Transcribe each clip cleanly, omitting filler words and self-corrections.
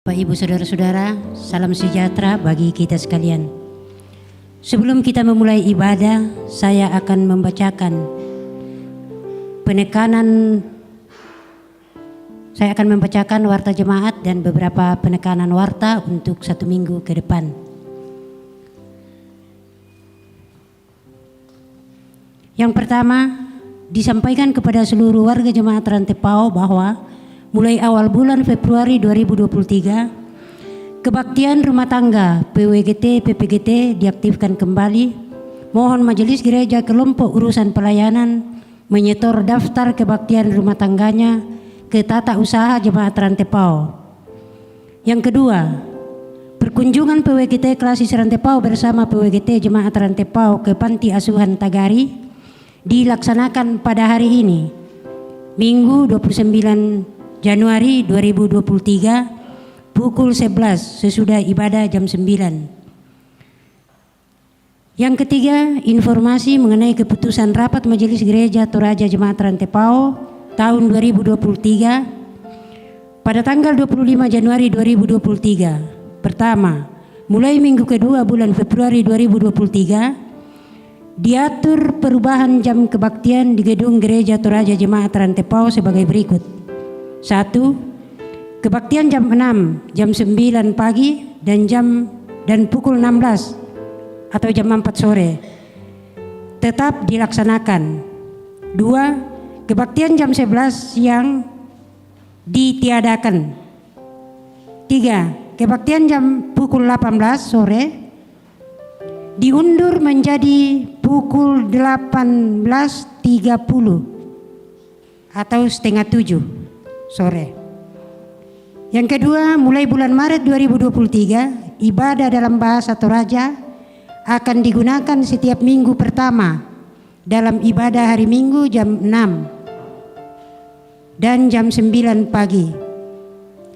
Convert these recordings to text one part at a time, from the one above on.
Bapak Ibu Saudara-saudara, salam sejahtera bagi kita sekalian. Sebelum kita memulai ibadah, saya akan membacakan warta jemaat dan beberapa penekanan warta untuk 1 minggu ke depan. Yang pertama, disampaikan kepada seluruh warga jemaat Rantepao bahwa mulai awal bulan Februari 2023, kebaktian rumah tangga PWGT PPGT diaktifkan kembali. Mohon Majelis Gereja Kelompok Urusan Pelayanan menyetor daftar kebaktian rumah tangganya ke Tata Usaha Jemaat Rantepao. Yang kedua, perkunjungan PWGT Klasis Rantepao bersama PWGT Jemaat Rantepao ke Panti Asuhan Tagari dilaksanakan pada hari ini, Minggu 29 Januari 2023 pukul 11 sesudah ibadah jam 9. Yang ketiga, informasi mengenai keputusan rapat Majelis Gereja Toraja Jemaat Rantepao tahun 2023 pada tanggal 25 Januari 2023. Pertama, mulai minggu kedua bulan Februari 2023 diatur perubahan jam kebaktian di gedung Gereja Toraja Jemaat Rantepao sebagai berikut. 1. Kebaktian jam 6, jam 9 pagi dan pukul 16 atau jam 4 sore tetap dilaksanakan. 2. Kebaktian jam 11 siang ditiadakan. 3. Kebaktian jam pukul 18 sore diundur menjadi pukul 18.30 atau setengah 7 sore. Yang kedua, mulai bulan Maret 2023, ibadah dalam bahasa Toraja akan digunakan setiap minggu pertama dalam ibadah hari Minggu jam 6 dan jam 9 pagi.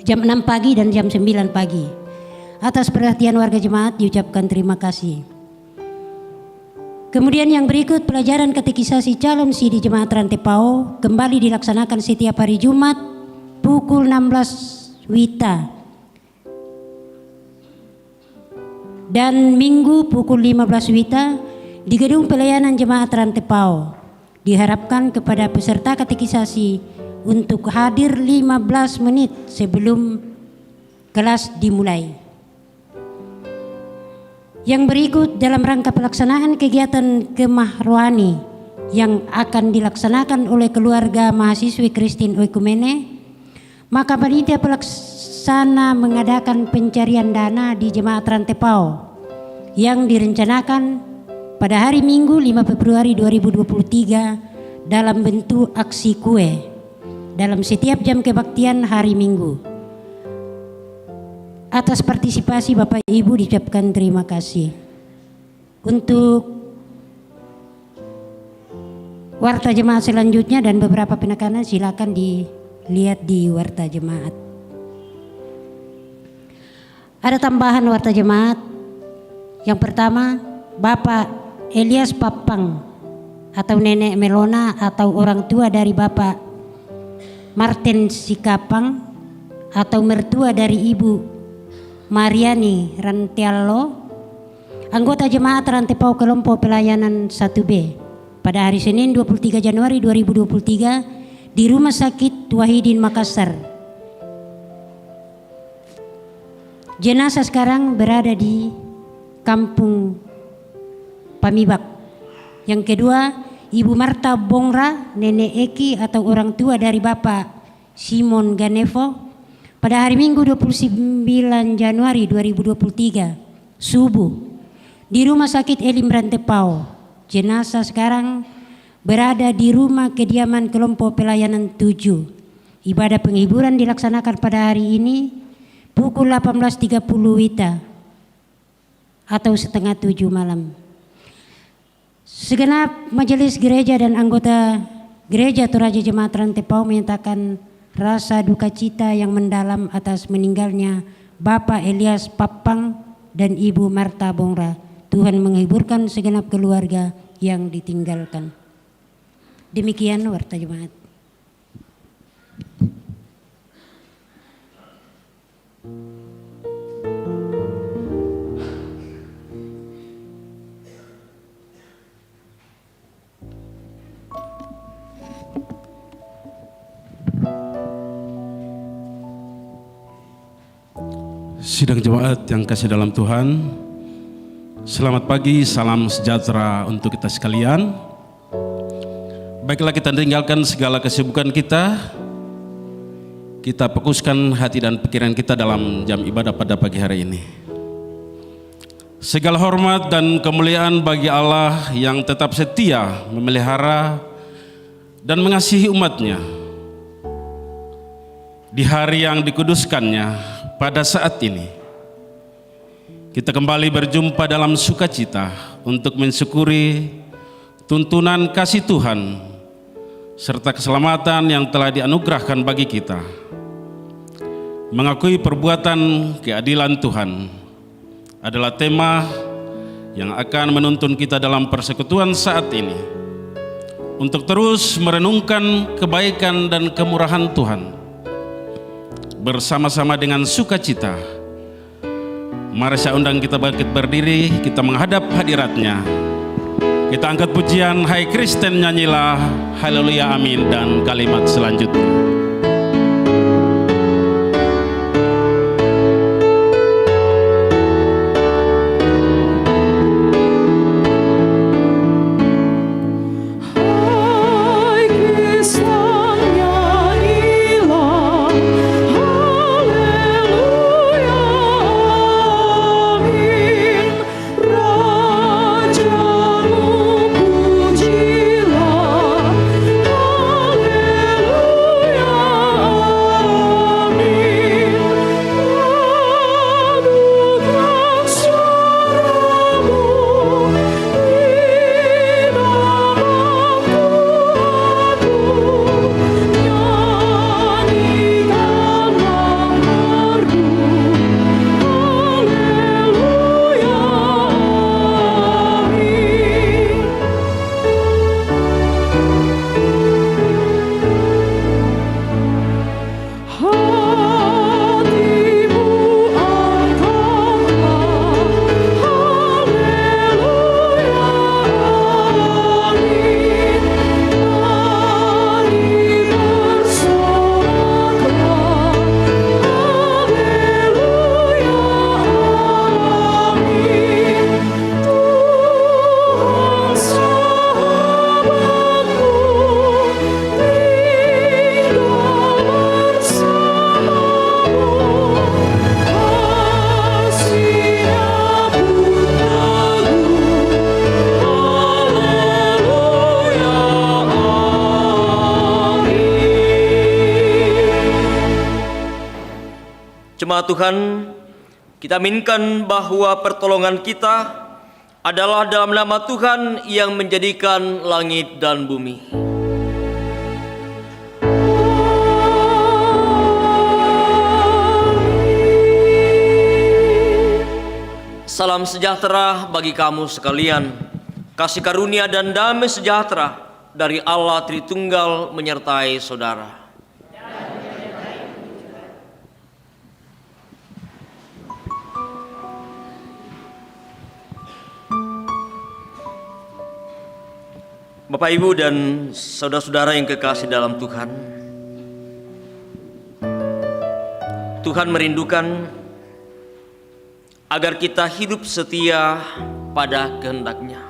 Jam 6 pagi dan jam 9 pagi. Atas perhatian warga jemaat diucapkan terima kasih. Kemudian yang berikut, pelajaran katekisasi calon sidi Jemaat Rantepao kembali dilaksanakan setiap hari Jumat pukul 16 WITA dan Minggu pukul 15 WITA di gedung pelayanan Jemaat Rantepao. Diharapkan kepada peserta katekisasi untuk hadir 15 menit sebelum kelas dimulai. Yang berikut dalam rangka pelaksanaan kegiatan kemah rohani yang akan dilaksanakan oleh keluarga mahasiswi Kristen Oikumene, maka panitia pelaksana mengadakan pencarian dana di Jemaat Rantepao yang direncanakan pada hari Minggu 5 Februari 2023 dalam bentuk aksi kue dalam setiap jam kebaktian hari Minggu. Atas partisipasi Bapak Ibu diucapkan terima kasih. Untuk warta jemaat selanjutnya dan beberapa penekanan silakan dilihat di warta jemaat. Ada tambahan warta jemaat. Yang pertama, Bapak Elias Papang atau Nenek Melona atau orang tua dari Bapak Martin Sikapang atau mertua dari Ibu Mariani Rantialo, anggota Jemaat Rantepao Kelompok Pelayanan 1B pada hari Senin 23 Januari 2023 di Rumah Sakit Wahidin Makassar. Jenazah sekarang berada di Kampung Pamibak. Yang kedua, Ibu Marta Bongra, Nenek Eki atau orang tua dari Bapak Simon Ganevo pada hari Minggu 29 Januari 2023 subuh di Rumah Sakit Elim Rantepao. Jenazah sekarang berada di rumah kediaman kelompok pelayanan 7. Ibadah penghiburan dilaksanakan pada hari ini pukul 18.30 WITA atau setengah 7 malam. Segenap majelis gereja dan anggota Gereja Toraja Jemaat Rantepao menyatakan rasa duka cita yang mendalam atas meninggalnya Bapak Elias Papang dan Ibu Marta Bongra. Tuhan menghiburkan segenap keluarga yang ditinggalkan. Demikian warta jemaat. Sidang jemaat yang kasih dalam Tuhan, selamat pagi, salam sejahtera untuk kita sekalian. Baiklah, kita tinggalkan segala kesibukan kita fokuskan hati dan pikiran kita dalam jam ibadah pada pagi hari ini. Segala hormat dan kemuliaan bagi Allah yang tetap setia memelihara dan mengasihi umatnya di hari yang dikuduskannya. Pada saat ini kita kembali berjumpa dalam sukacita untuk mensyukuri tuntunan kasih Tuhan serta keselamatan yang telah dianugerahkan bagi kita. Mengakui perbuatan keadilan Tuhan adalah tema yang akan menuntun kita dalam persekutuan saat ini untuk terus merenungkan kebaikan dan kemurahan Tuhan. Bersama-sama dengan sukacita, mari saya undang kita bangkit berdiri, kita menghadap hadiratnya. Kita angkat pujian Hai Kristen nyanyilah Haleluya Amin dan kalimat selanjutnya. Jemaat Tuhan, kita aminkan bahwa pertolongan kita adalah dalam nama Tuhan yang menjadikan langit dan bumi. Salam sejahtera bagi kamu sekalian. Kasih karunia dan damai sejahtera dari Allah Tritunggal menyertai saudara. Bapak, Ibu, dan saudara-saudara yang kekasih dalam Tuhan, Tuhan merindukan agar kita hidup setia pada kehendak-Nya.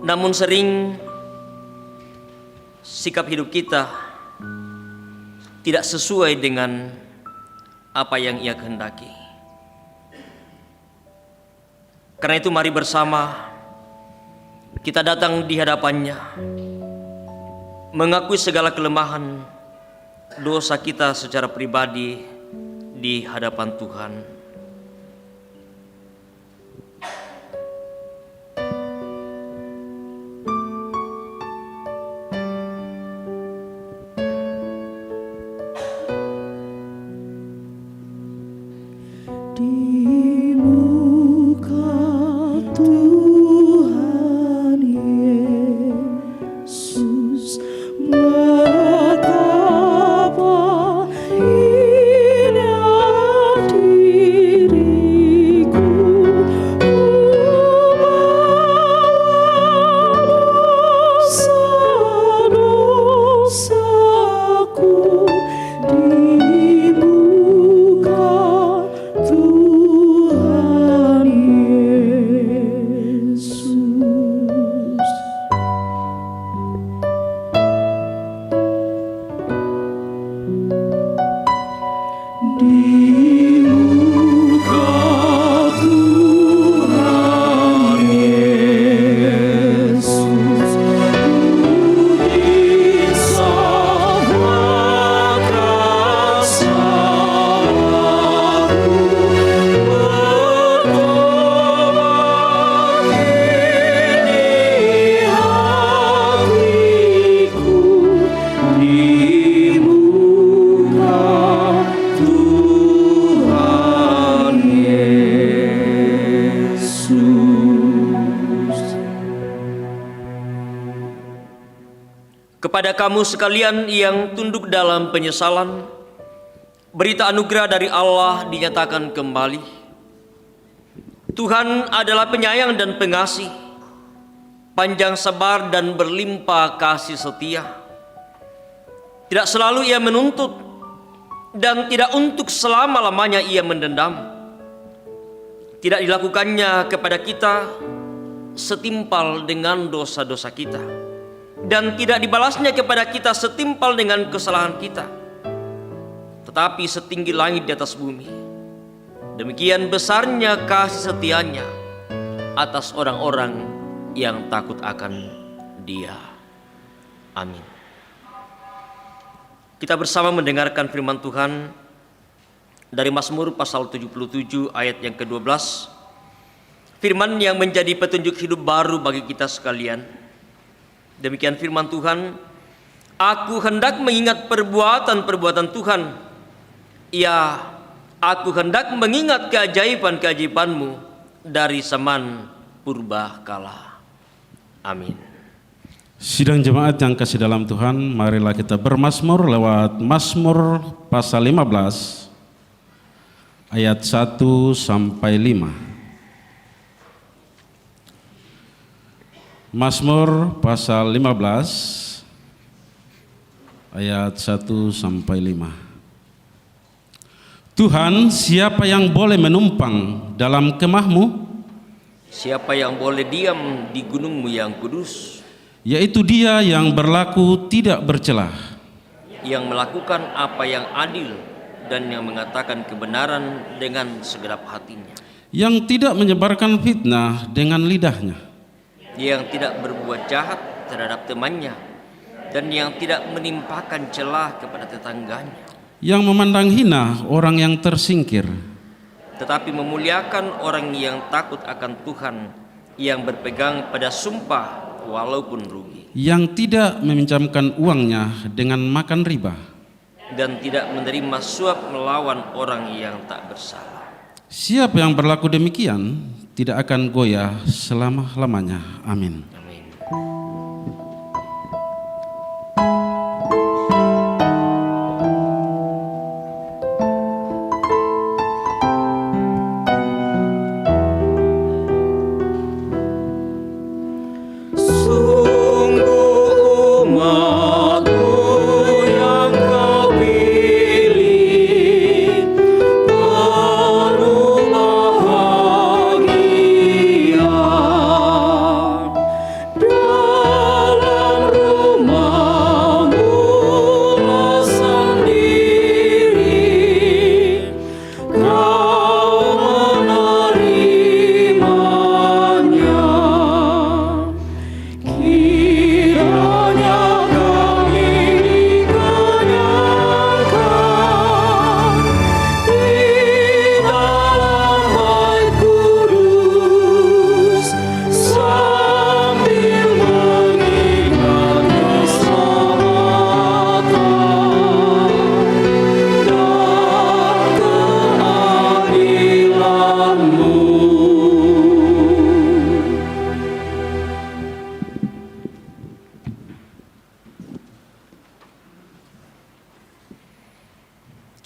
Namun sering sikap hidup kita tidak sesuai dengan apa yang Ia kehendaki. Karena itu mari bersama kita datang di hadapan-Nya, mengakui segala kelemahan dosa kita secara pribadi di hadapan Tuhan. Betapa indah Kepada kamu sekalian yang tunduk dalam penyesalan, berita anugerah dari Allah dinyatakan kembali. Tuhan adalah penyayang dan pengasih, panjang sabar dan berlimpah kasih setia. Tidak selalu Ia menuntut, dan tidak untuk selama-lamanya Ia mendendam. Tidak dilakukannya kepada kita setimpal dengan dosa-dosa kita, dan tidak dibalasnya kepada kita setimpal dengan kesalahan kita, tetapi setinggi langit di atas bumi. Demikian besarnya kasih setianya atas orang-orang yang takut akan Dia. Amin. Kita bersama mendengarkan firman Tuhan dari Mazmur pasal 77 ayat yang ke-12. Firman yang menjadi petunjuk hidup baru bagi kita sekalian. Demikian firman Tuhan, aku hendak mengingat perbuatan-perbuatan Tuhan. Ya, aku hendak mengingat keajaiban-keajaiban-Mu dari zaman purba kala. Amin. Sidang jemaat yang kasih dalam Tuhan, marilah kita bermazmur lewat Mazmur pasal 15 ayat 1 sampai 5. Mazmur pasal 15 ayat 1 sampai 5. Tuhan, siapa yang boleh menumpang dalam kemah-Mu? Siapa yang boleh diam di gunung-Mu yang kudus? Yaitu Dia yang berlaku tidak bercelah, yang melakukan apa yang adil dan yang mengatakan kebenaran dengan segenap hatinya, yang tidak menyebarkan fitnah dengan lidahnya, yang tidak berbuat jahat terhadap temannya, dan yang tidak menimpakan celah kepada tetangganya, yang memandang hina orang yang tersingkir, tetapi memuliakan orang yang takut akan Tuhan, yang berpegang pada sumpah walaupun rugi, yang tidak meminjamkan uangnya dengan makan riba, dan tidak menerima suap melawan orang yang tak bersalah. Siapa yang berlaku demikian tidak akan goyah selama-lamanya. Amin. Amin.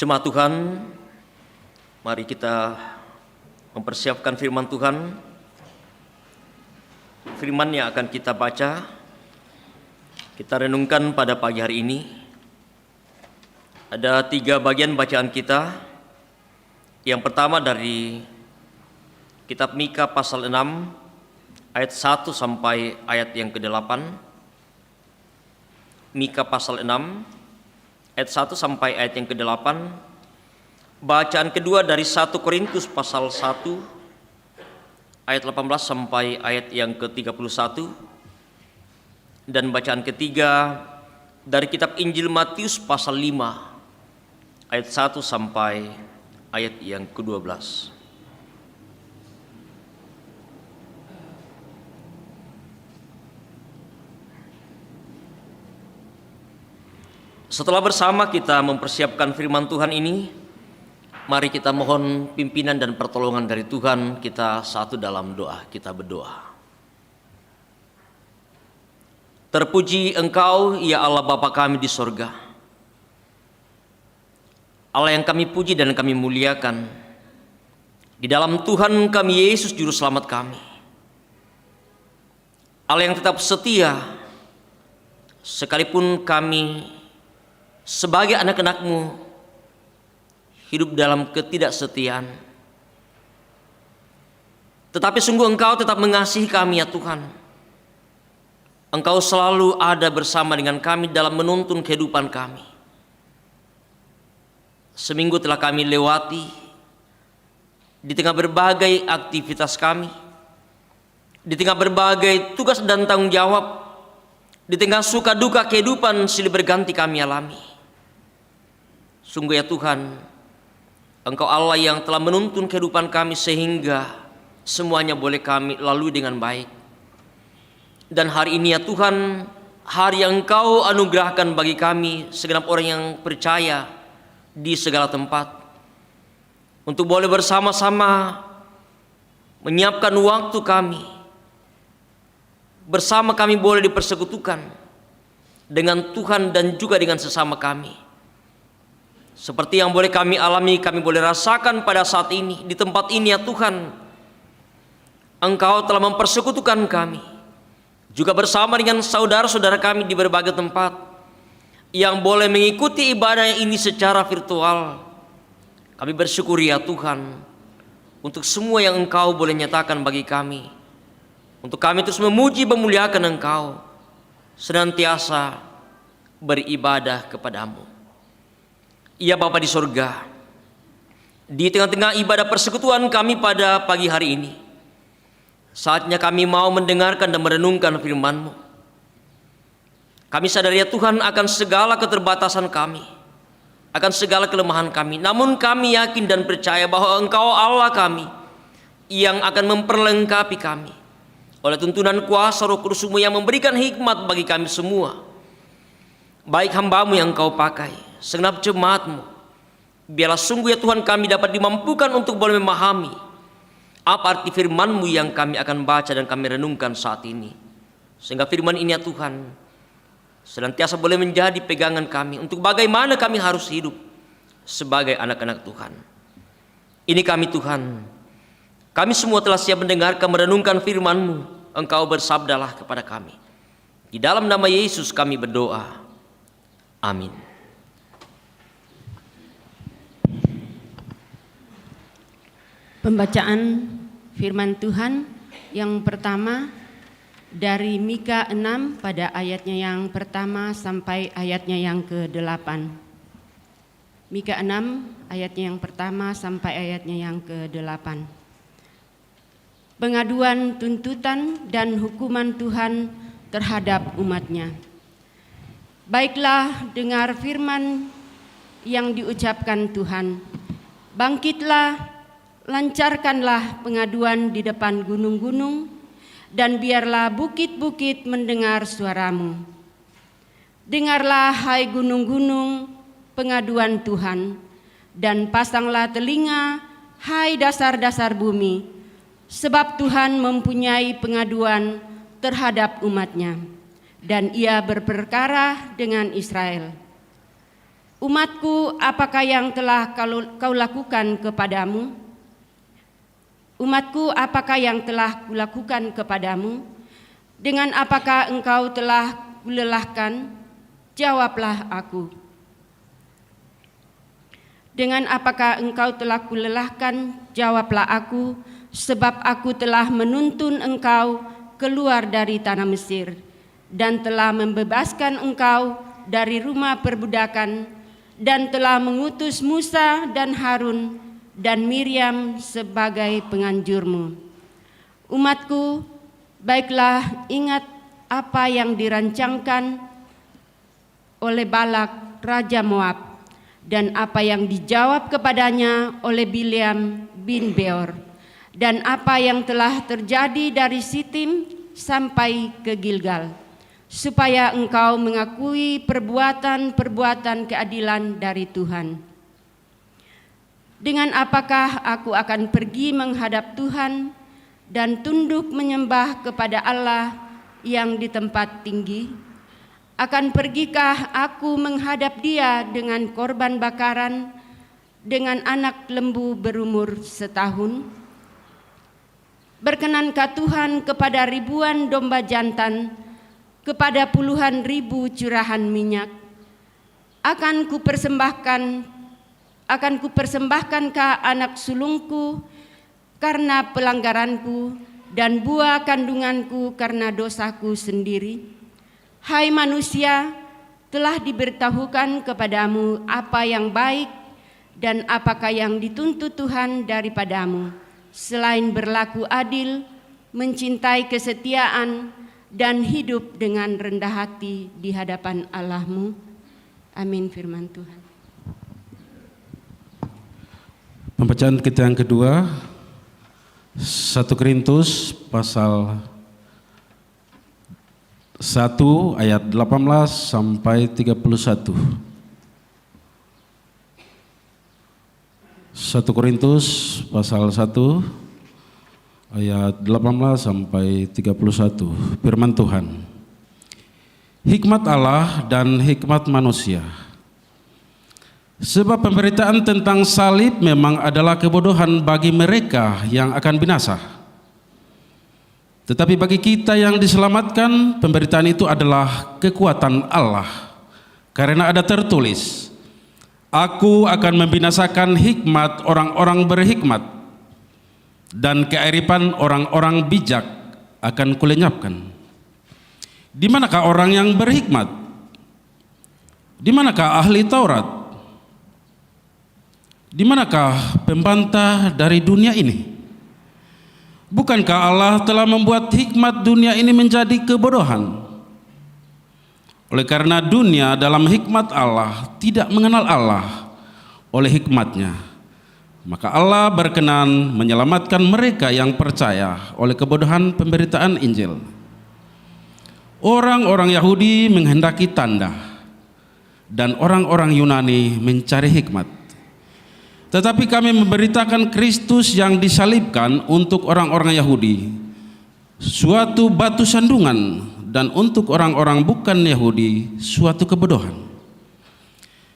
Jemaat Tuhan, mari kita mempersiapkan firman Tuhan. Firman yang akan kita baca, kita renungkan pada pagi hari ini. Ada 3 bagian bacaan kita. Yang pertama dari kitab Mika pasal 6 ayat 1 sampai ayat yang ke-8. Mika pasal 6 ayat 1 sampai ayat yang ke-8. Bacaan kedua dari 1 Korintus pasal 1 ayat 18 sampai ayat yang ke-31. Dan bacaan ketiga dari kitab Injil Matius pasal 5 ayat 1 sampai ayat yang ke-12. Setelah bersama kita mempersiapkan firman Tuhan ini, mari kita mohon pimpinan dan pertolongan dari Tuhan. Kita satu dalam doa, kita berdoa. Terpuji Engkau, ya Allah Bapa kami di sorga, Allah yang kami puji dan kami muliakan. Di dalam Tuhan kami Yesus Juru Selamat kami, Allah yang tetap setia, sekalipun kami sebagai anak-anak-Mu hidup dalam ketidaksetiaan. Tetapi sungguh Engkau tetap mengasihi kami ya Tuhan. Engkau selalu ada bersama dengan kami dalam menuntun kehidupan kami. Seminggu telah kami lewati di tengah berbagai aktivitas kami, di tengah berbagai tugas dan tanggung jawab, di tengah suka duka kehidupan silih berganti kami alami. Sungguh ya Tuhan, Engkau Allah yang telah menuntun kehidupan kami sehingga semuanya boleh kami lalui dengan baik. Dan hari ini ya Tuhan, hari yang Engkau anugerahkan bagi kami segenap orang yang percaya di segala tempat, untuk boleh bersama-sama menyiapkan waktu kami, bersama kami boleh dipersekutukan dengan Tuhan dan juga dengan sesama kami. Seperti yang boleh kami alami, kami boleh rasakan pada saat ini, di tempat ini ya Tuhan, Engkau telah mempersekutukan kami, juga bersama dengan saudara-saudara kami di berbagai tempat yang boleh mengikuti ibadah ini secara virtual. Kami bersyukur ya Tuhan untuk semua yang Engkau boleh nyatakan bagi kami, untuk kami terus memuji memuliakan Engkau, senantiasa beribadah kepadamu. Ya Bapa di sorga, di tengah-tengah ibadah persekutuan kami pada pagi hari ini, saatnya kami mau mendengarkan dan merenungkan firman-Mu. Kami sadar ya Tuhan akan segala keterbatasan kami, akan segala kelemahan kami. Namun kami yakin dan percaya bahwa Engkau Allah kami yang akan memperlengkapi kami oleh tuntunan kuasa Roh Kudus-Mu yang memberikan hikmat bagi kami semua. Baik hamba-Mu yang Engkau pakai, segenap jemaat-Mu, biarlah sungguh ya Tuhan kami dapat dimampukan untuk boleh memahami apa arti firman-Mu yang kami akan baca dan kami renungkan saat ini. Sehingga firman ini ya Tuhan senantiasa boleh menjadi pegangan kami untuk bagaimana kami harus hidup sebagai anak-anak Tuhan. Ini kami Tuhan, kami semua telah siap mendengarkan merenungkan firman-Mu. Engkau bersabdalah kepada kami. Di dalam nama Yesus kami berdoa. Amin. Pembacaan firman Tuhan yang pertama dari Mika 6 pada ayatnya yang pertama sampai ayatnya yang ke-8. Mika 6 ayatnya yang pertama sampai ayatnya yang ke-8. Pengaduan tuntutan dan hukuman Tuhan terhadap umat-Nya. Baiklah, dengar firman yang diucapkan Tuhan. Bangkitlah, lancarkanlah pengaduan di depan gunung-gunung, dan biarlah bukit-bukit mendengar suaramu. Dengarlah hai gunung-gunung pengaduan Tuhan, dan pasanglah telinga hai dasar-dasar bumi, sebab Tuhan mempunyai pengaduan terhadap umat-Nya, dan Ia berperkara dengan Israel. Umatku, apakah yang telah kau lakukan kepadamu? Umatku, apakah yang telah kulakukan kepadamu? Dengan apakah engkau telah kulelahkan? Jawablah aku. Dengan apakah engkau telah kulelahkan? Jawablah aku, sebab aku telah menuntun engkau keluar dari tanah Mesir, dan telah membebaskan engkau dari rumah perbudakan, dan telah mengutus Musa dan Harun dan Miriam sebagai penganjurmu. Umatku, baiklah ingat apa yang dirancangkan oleh Balak Raja Moab, dan apa yang dijawab kepadanya oleh Bileam bin Beor, dan apa yang telah terjadi dari Sitim sampai ke Gilgal, supaya engkau mengakui perbuatan-perbuatan keadilan dari Tuhan. Dengan apakah aku akan pergi menghadap Tuhan dan tunduk menyembah kepada Allah yang di tempat tinggi? Akan pergikah aku menghadap Dia dengan korban bakaran, dengan anak lembu berumur setahun? Berkenankah Tuhan kepada ribuan domba jantan, kepada puluhan ribu curahan minyak? Akan kupersembahkankah anak sulungku karena pelanggaranku, dan buah kandunganku karena dosaku sendiri? Hai manusia, telah diberitahukan kepadamu apa yang baik dan apakah yang dituntut Tuhan daripadamu, selain berlaku adil, mencintai kesetiaan, dan hidup dengan rendah hati di hadapan Allahmu. Amin. Firman Tuhan. Pembacaan kita yang kedua, 1 Korintus pasal 1 ayat 18 sampai 31. 1 Korintus pasal 1 ayat 18 sampai 31. Firman Tuhan. Hikmat Allah dan hikmat manusia. Sebab pemberitaan tentang salib memang adalah kebodohan bagi mereka yang akan binasa. Tetapi bagi kita yang diselamatkan, pemberitaan itu adalah kekuatan Allah. Karena ada tertulis, Aku akan membinasakan hikmat orang-orang berhikmat, dan kearifan orang-orang bijak akan kulenyapkan. Di manakah orang yang berhikmat? Di manakah ahli Taurat? Di manakah pembantah dari dunia ini? Bukankah Allah telah membuat hikmat dunia ini menjadi kebodohan? Oleh karena dunia dalam hikmat Allah tidak mengenal Allah oleh hikmatnya, maka Allah berkenan menyelamatkan mereka yang percaya oleh kebodohan pemberitaan Injil. Orang-orang Yahudi menghendaki tanda, dan orang-orang Yunani mencari hikmat. Tetapi kami memberitakan Kristus yang disalibkan untuk orang-orang Yahudi, suatu batu sandungan, dan untuk orang-orang bukan Yahudi, suatu kebodohan.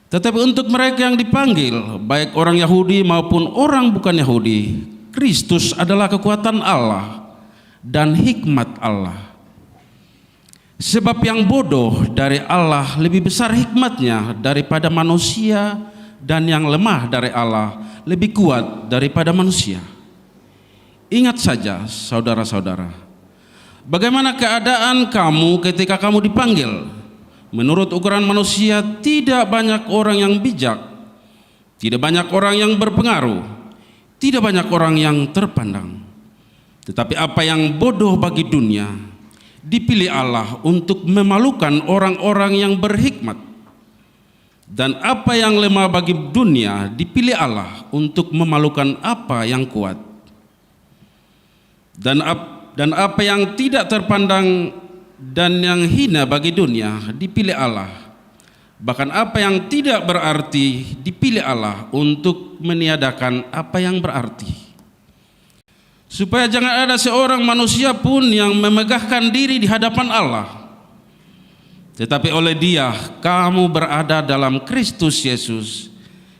Tetapi untuk mereka yang dipanggil, baik orang Yahudi maupun orang bukan Yahudi, Kristus adalah kekuatan Allah dan hikmat Allah. Sebab yang bodoh dari Allah lebih besar hikmatnya daripada manusia, dan yang lemah dari Allah lebih kuat daripada manusia. Ingat saja saudara-saudara, bagaimana keadaan kamu ketika kamu dipanggil. Menurut ukuran manusia, tidak banyak orang yang bijak, tidak banyak orang yang berpengaruh, tidak banyak orang yang terpandang. Tetapi apa yang bodoh bagi dunia, dipilih Allah untuk memalukan orang-orang yang berhikmat. Dan apa yang lemah bagi dunia, dipilih Allah untuk memalukan apa yang kuat. Dan apa yang tidak terpandang dan yang hina bagi dunia, dipilih Allah. Bahkan apa yang tidak berarti, dipilih Allah untuk meniadakan apa yang berarti. Supaya jangan ada seorang manusia pun yang memegahkan diri di hadapan Allah. Tetapi oleh Dia kamu berada dalam Kristus Yesus,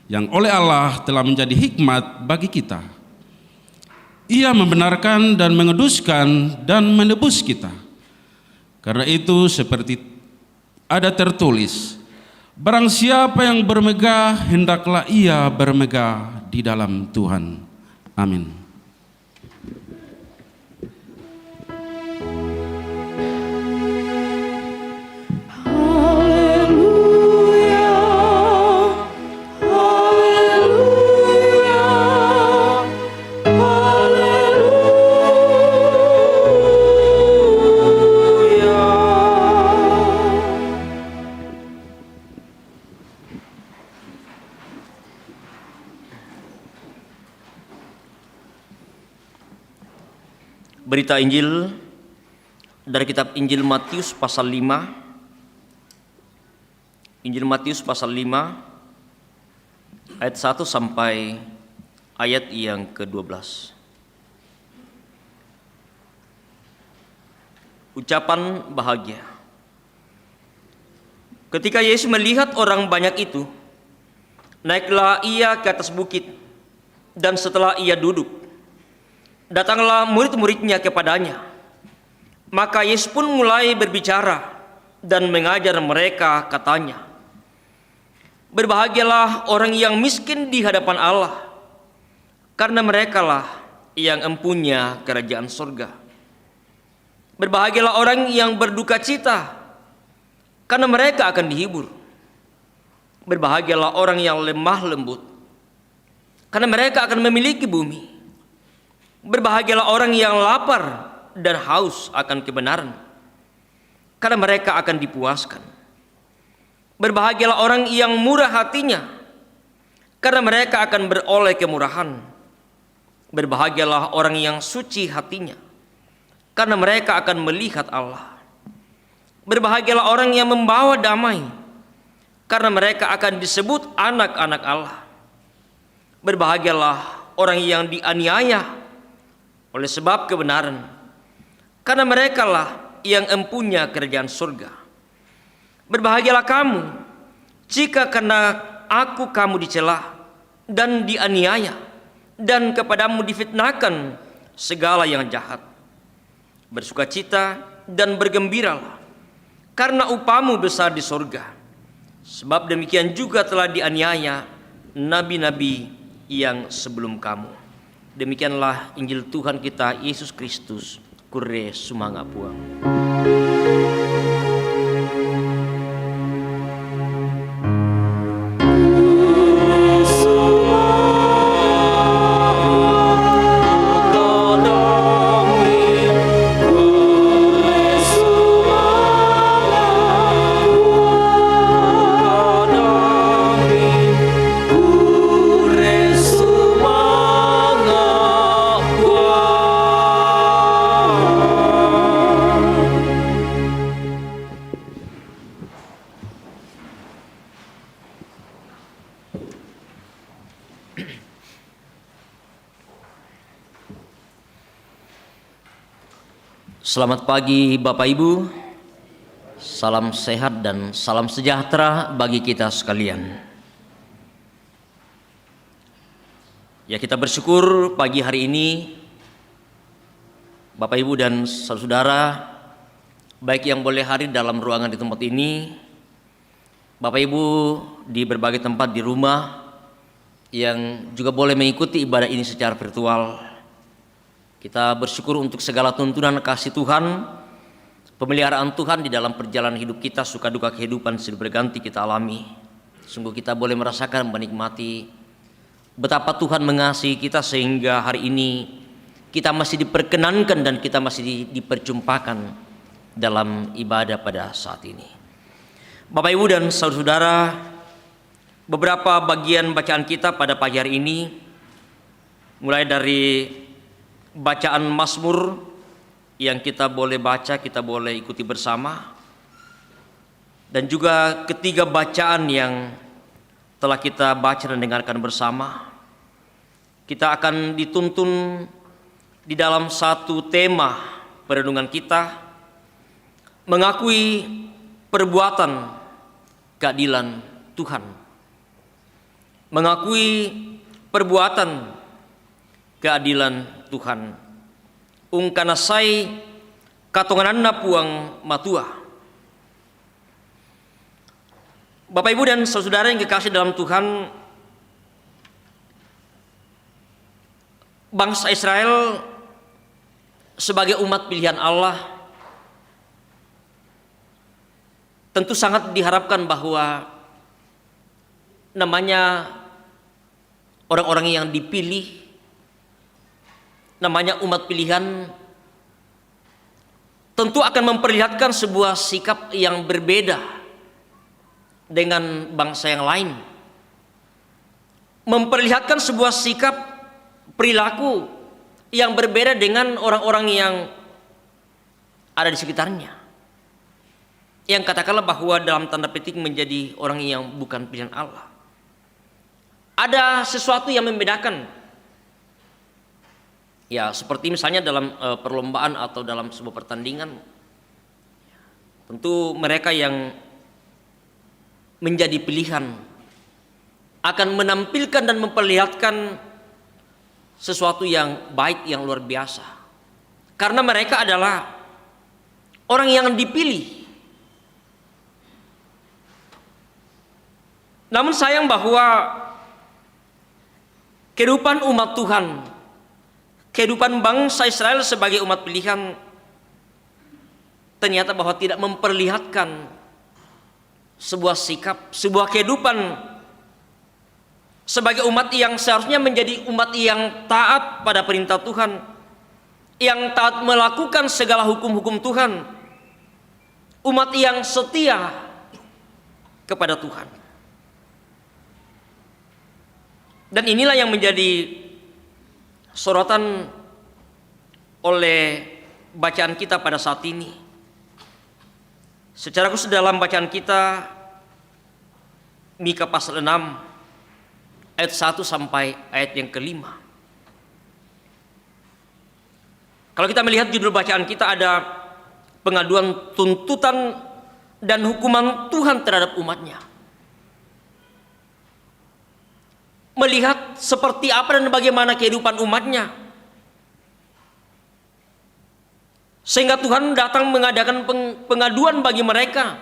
yang oleh Allah telah menjadi hikmat bagi kita. Ia membenarkan dan menguduskan dan menebus kita. Karena itu seperti ada tertulis, barang siapa yang bermegah, hendaklah ia bermegah di dalam Tuhan. Amin. Berita Injil dari kitab Injil Matius pasal 5. Injil Matius pasal 5 ayat 1 sampai ayat yang ke-12. Ucapan bahagia. Ketika Yesus melihat orang banyak itu, naiklah ia ke atas bukit, dan setelah ia duduk, datanglah murid-muridnya kepadanya. Maka Yesus pun mulai berbicara dan mengajar mereka, katanya, "Berbahagialah orang yang miskin di hadapan Allah, karena merekalah yang empunya kerajaan surga. Berbahagialah orang yang berduka cita, karena mereka akan dihibur. Berbahagialah orang yang lemah lembut, karena mereka akan memiliki bumi. Berbahagialah orang yang lapar dan haus akan kebenaran, karena mereka akan dipuaskan. Berbahagialah orang yang murah hatinya, karena mereka akan beroleh kemurahan. Berbahagialah orang yang suci hatinya, karena mereka akan melihat Allah. Berbahagialah orang yang membawa damai, karena mereka akan disebut anak-anak Allah. Berbahagialah orang yang dianiaya oleh sebab kebenaran, karena merekalah yang empunya kerajaan surga. Berbahagialah kamu jika karena aku kamu dicela dan dianiaya, dan kepadamu difitnahkan segala yang jahat. Bersukacita dan bergembiralah, karena upahmu besar di surga. Sebab demikian juga telah dianiaya nabi-nabi yang sebelum kamu." Demikianlah Injil Tuhan kita Yesus Kristus. Kure sumanga puang. Selamat pagi Bapak Ibu, salam sehat dan salam sejahtera bagi kita sekalian. Ya, kita bersyukur pagi hari ini Bapak Ibu dan saudara, baik yang boleh hadir dalam ruangan di tempat ini, Bapak Ibu di berbagai tempat di rumah yang juga boleh mengikuti ibadah ini secara virtual. Kita bersyukur untuk segala tuntunan kasih Tuhan, pemeliharaan Tuhan di dalam perjalanan hidup kita, suka duka kehidupan silih berganti kita alami. Sungguh kita boleh merasakan, menikmati betapa Tuhan mengasihi kita sehingga hari ini kita masih diperkenankan dan kita masih diperjumpakan dalam ibadah pada saat ini. Bapak Ibu dan saudara-saudara, beberapa bagian bacaan kita pada pagi hari ini mulai dari bacaan Mazmur yang kita boleh baca, kita boleh ikuti bersama, dan juga ketiga bacaan yang telah kita baca dan dengarkan bersama. Kita akan dituntun di dalam satu tema perenungan kita, mengakui perbuatan keadilan Tuhan. Mengakui perbuatan keadilan Tuhan. Ungkanasai katongananna puang matua. Bapak Ibu dan saudara yang kekasih dalam Tuhan, bangsa Israel sebagai umat pilihan Allah tentu sangat diharapkan bahwa namanya orang-orang yang dipilih, namanya umat pilihan, tentu akan memperlihatkan sebuah sikap yang berbeda dengan bangsa yang lain, memperlihatkan sebuah sikap perilaku yang berbeda dengan orang-orang yang ada di sekitarnya, yang katakanlah bahwa dalam tanda petik menjadi orang yang bukan pilihan Allah. Ada sesuatu yang membedakan. Ya, seperti misalnya dalam perlombaan atau dalam sebuah pertandingan, Tentu mereka yang menjadi pilihan akan menampilkan dan memperlihatkan sesuatu yang baik, yang luar biasa. Karena mereka adalah orang yang dipilih. Namun sayang bahwa kehidupan umat Tuhan, kehidupan bangsa Israel sebagai umat pilihan, ternyata bahwa tidak memperlihatkan sebuah sikap, sebuah kehidupan sebagai umat yang seharusnya menjadi umat yang taat pada perintah Tuhan, yang taat melakukan segala hukum-hukum Tuhan, umat yang setia kepada Tuhan. Dan inilah yang menjadi sorotan oleh bacaan kita pada saat ini. Secara khusus dalam bacaan kita Mika pasal 6 ayat 1 sampai ayat yang ke-5. Kalau kita melihat judul bacaan kita ada pengaduan tuntutan dan hukuman Tuhan terhadap umatnya. Melihat seperti apa dan bagaimana kehidupan umatnya, sehingga Tuhan datang mengadakan pengaduan bagi mereka,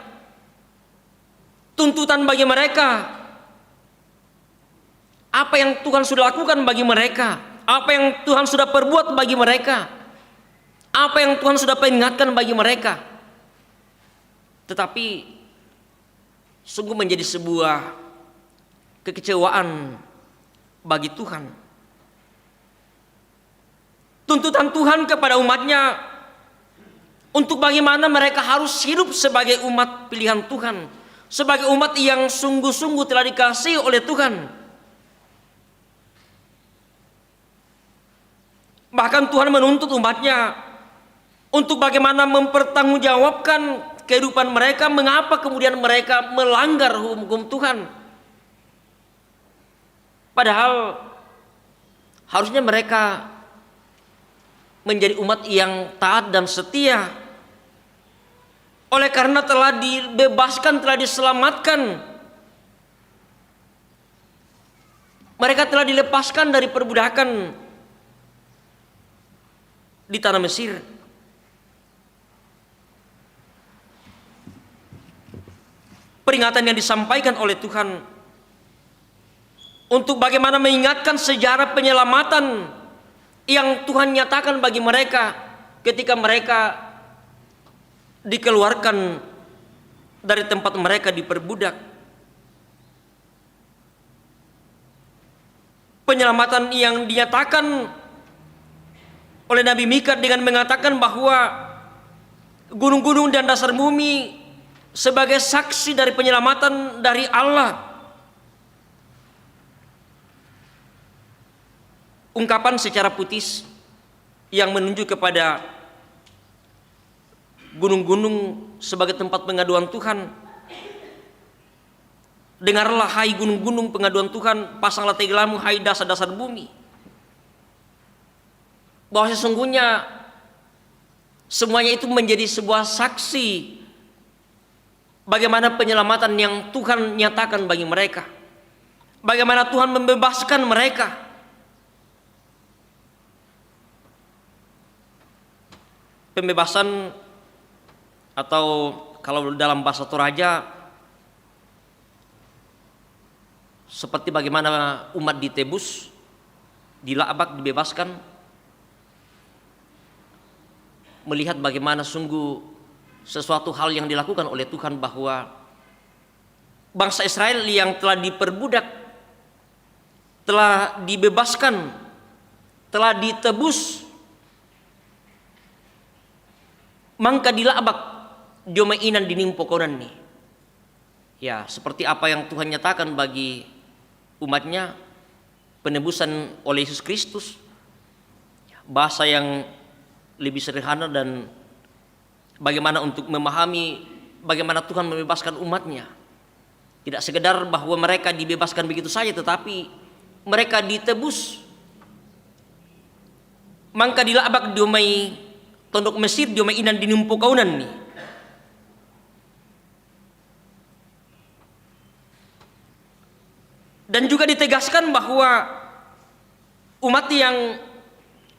tuntutan bagi mereka. Apa yang Tuhan sudah lakukan bagi mereka, apa yang Tuhan sudah perbuat bagi mereka, apa yang Tuhan sudah peringatkan bagi mereka. Tetapi sungguh menjadi sebuah kekecewaan bagi Tuhan. Tuntutan Tuhan kepada umatnya untuk bagaimana mereka harus hidup sebagai umat pilihan Tuhan, sebagai umat yang sungguh-sungguh telah dikasihi oleh Tuhan. Bahkan Tuhan menuntut umatnya untuk bagaimana mempertanggungjawabkan kehidupan mereka, mengapa kemudian mereka melanggar hukum Tuhan. Padahal harusnya mereka menjadi umat yang taat dan setia. Oleh karena telah dibebaskan, telah diselamatkan, mereka telah dilepaskan dari perbudakan di tanah Mesir. Peringatan yang disampaikan oleh Tuhan untuk bagaimana mengingatkan sejarah penyelamatan yang Tuhan nyatakan bagi mereka ketika mereka dikeluarkan dari tempat mereka diperbudak. Penyelamatan yang dinyatakan oleh Nabi Mika dengan mengatakan bahwa gunung-gunung dan dasar bumi sebagai saksi dari penyelamatan dari Allah. Ungkapan secara puitis yang menunjuk kepada gunung-gunung sebagai tempat pengaduan Tuhan. Dengarlah hai gunung-gunung pengaduan Tuhan, pasanglah tegelamu hai dasar-dasar bumi. Bahwa sesungguhnya semuanya itu menjadi sebuah saksi bagaimana penyelamatan yang Tuhan nyatakan bagi mereka, bagaimana Tuhan membebaskan mereka. Pembebasan, atau kalau dalam bahasa Toraja, seperti bagaimana umat di Tebus, di Laabak dibebaskan, melihat bagaimana sungguh sesuatu hal yang dilakukan oleh Tuhan, bahwa bangsa Israel yang telah diperbudak, telah dibebaskan, telah ditebus, mangka dilabak diomainan dinimpokonan nih. Ya, seperti apa yang Tuhan nyatakan bagi umatnya, penebusan oleh Yesus Kristus. Bahasa yang lebih sederhana dan bagaimana untuk memahami bagaimana Tuhan membebaskan umatnya. Tidak sekedar bahwa mereka dibebaskan begitu saja, tetapi mereka ditebus. Mangka dilabak diomai tondok Mesir, diomai inan dinumpu kaunan nih. Dan juga ditegaskan bahwa umat yang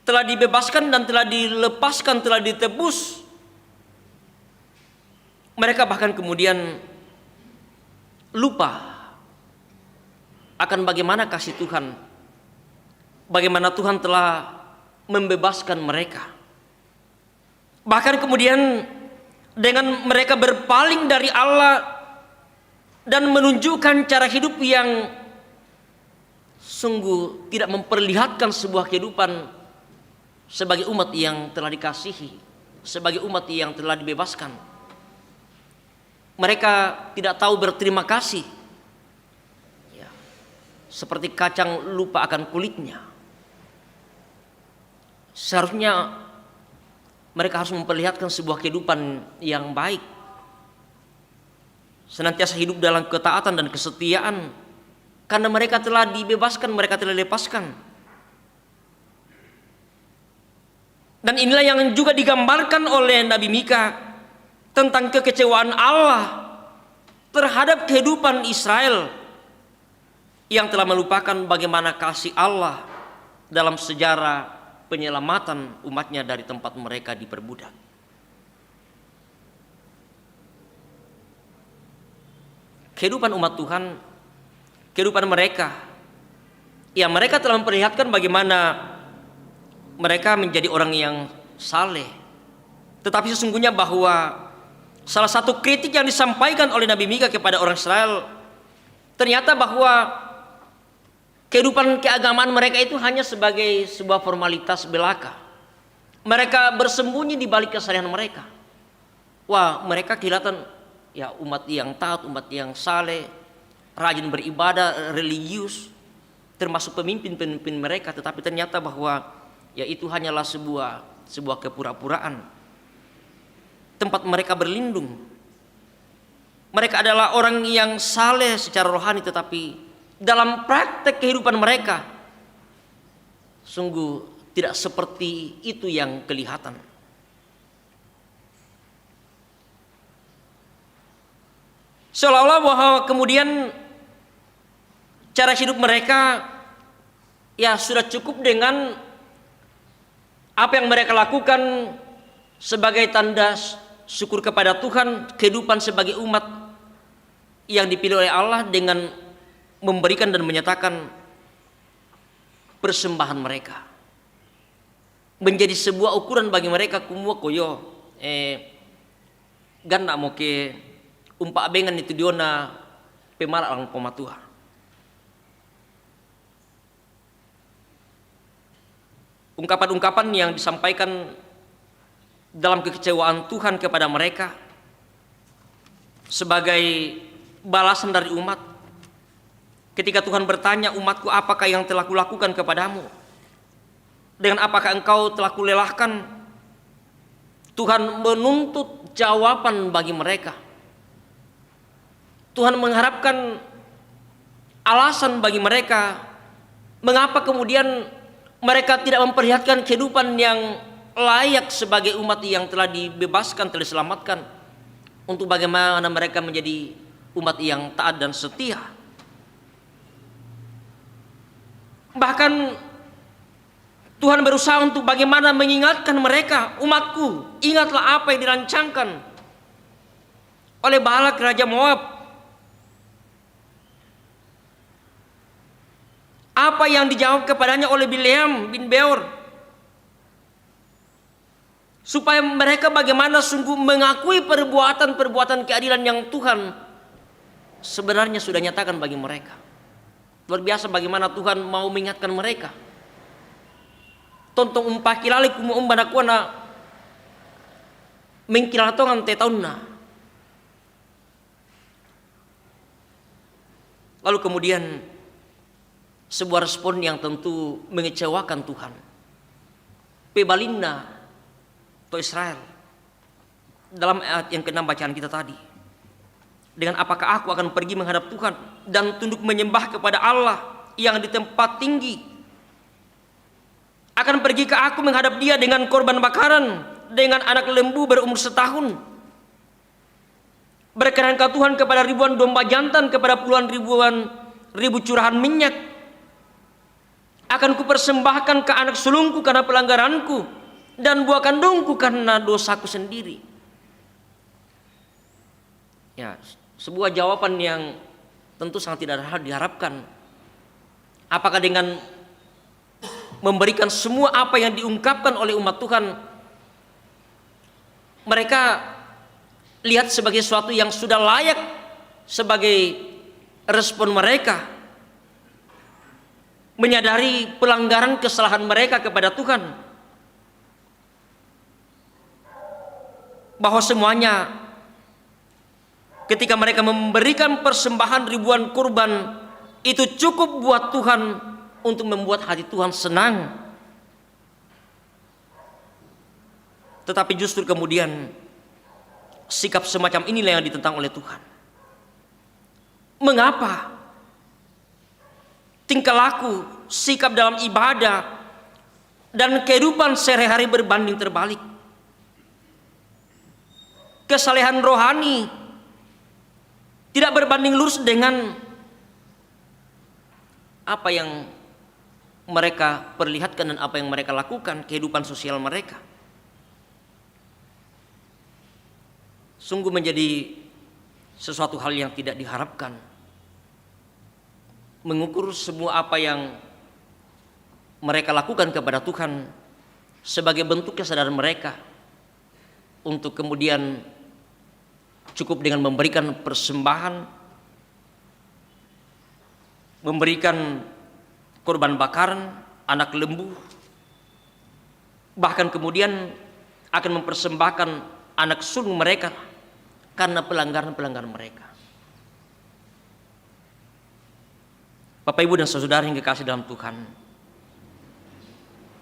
telah dibebaskan dan telah dilepaskan, telah ditebus, mereka bahkan kemudian lupa akan bagaimana kasih Tuhan, bagaimana Tuhan telah membebaskan mereka. Bahkan kemudian dengan mereka berpaling dari Allah dan menunjukkan cara hidup yang sungguh tidak memperlihatkan sebuah kehidupan sebagai umat yang telah dikasihi, sebagai umat yang telah dibebaskan. Mereka tidak tahu berterima kasih, ya, seperti kacang lupa akan kulitnya. Seharusnya mereka harus memperlihatkan sebuah kehidupan yang baik, senantiasa hidup dalam ketaatan dan kesetiaan, karena mereka telah dibebaskan, mereka telah dilepaskan. Dan inilah yang juga digambarkan oleh Nabi Mika tentang kekecewaan Allah terhadap kehidupan Israel yang telah melupakan bagaimana kasih Allah dalam sejarah penyelamatan umatnya dari tempat mereka diperbudak. Kehidupan umat Tuhan, kehidupan mereka, ya mereka telah memperlihatkan bagaimana mereka menjadi orang yang saleh. Tetapi sesungguhnya bahwa salah satu kritik yang disampaikan oleh Nabi Mika kepada orang Israel, ternyata bahwa kehidupan keagamaan mereka itu hanya sebagai sebuah formalitas belaka. Mereka bersembunyi di balik kesalahan mereka. Wah, mereka kelihatan ya umat yang taat, umat yang saleh, rajin beribadah, religius, termasuk pemimpin-pemimpin mereka. Tetapi ternyata bahwa ya itu hanyalah sebuah kepura-puraan, tempat mereka berlindung. Mereka adalah orang yang saleh secara rohani, tetapi dalam praktek kehidupan mereka sungguh tidak seperti itu yang kelihatan. Seolah-olah bahwa kemudian cara hidup mereka ya sudah cukup dengan apa yang mereka lakukan sebagai tanda syukur kepada Tuhan, kehidupan sebagai umat yang dipilih oleh Allah dengan memberikan dan menyatakan persembahan mereka menjadi sebuah ukuran bagi mereka. Kumua koyo ganda mo ke umpa abengan itu diona pemala ang pematuha. Ungkapan-ungkapan yang disampaikan dalam kekecewaan Tuhan kepada mereka sebagai balasan dari umat. Ketika Tuhan bertanya, umatku, apakah yang telah kulakukan kepadamu? Dengan apakah engkau telah kulelahkan? Tuhan menuntut jawaban bagi mereka. Tuhan mengharapkan alasan bagi mereka. Mengapa kemudian mereka tidak memperlihatkan kehidupan yang layak sebagai umat yang telah dibebaskan, telah diselamatkan, untuk bagaimana mereka menjadi umat yang taat dan setia. Bahkan Tuhan berusaha untuk bagaimana mengingatkan mereka, umatku, ingatlah apa yang dirancangkan oleh Balak Raja Moab. Apa yang dijawab kepadanya oleh Bileam bin Beor. Supaya mereka bagaimana sungguh mengakui perbuatan-perbuatan keadilan yang Tuhan sebenarnya sudah nyatakan bagi mereka. Luar biasa bagaimana Tuhan mau mengingatkan mereka. Tontong umpakilali kumu umbanakuana mengkilatongan tetauna. Lalu kemudian sebuah respon yang tentu mengecewakan Tuhan. Pebalinna to Israel dalam ayat yang ke-6 bacaan kita tadi. Dengan apakah aku akan pergi menghadap Tuhan dan tunduk menyembah kepada Allah yang di tempat tinggi? Akan pergi ke aku menghadap Dia dengan korban bakaran, dengan anak lembu berumur setahun? Berkenankah Tuhan kepada ribuan domba jantan, kepada puluhan ribuan ribu curahan minyak akan kupersembahkan ke anak sulungku karena pelanggaranku, dan buah kandungku karena dosaku sendiri. Ya, sebuah jawaban yang tentu sangat tidak diharapkan. Apakah dengan memberikan semua apa yang diungkapkan oleh umat Tuhan, mereka lihat sebagai sesuatu yang sudah layak sebagai respon mereka, menyadari pelanggaran kesalahan mereka kepada Tuhan, bahwa semuanya ketika mereka memberikan persembahan ribuan kurban itu cukup buat Tuhan untuk membuat hati Tuhan senang. Tetapi justru kemudian sikap semacam inilah yang ditentang oleh Tuhan. Mengapa tingkah laku, sikap dalam ibadah dan kehidupan sehari-hari berbanding terbalik? Kesalehan rohani tidak berbanding lurus dengan apa yang mereka perlihatkan dan apa yang mereka lakukan, kehidupan sosial mereka. Sungguh menjadi sesuatu hal yang tidak diharapkan. Mengukur semua apa yang mereka lakukan kepada Tuhan sebagai bentuk kesadaran mereka untuk kemudian cukup dengan memberikan persembahan, memberikan korban bakaran, anak lembu, bahkan kemudian akan mempersembahkan anak sulung mereka karena pelanggaran-pelanggaran mereka. Bapak, Ibu, dan saudara yang kekasih dalam Tuhan,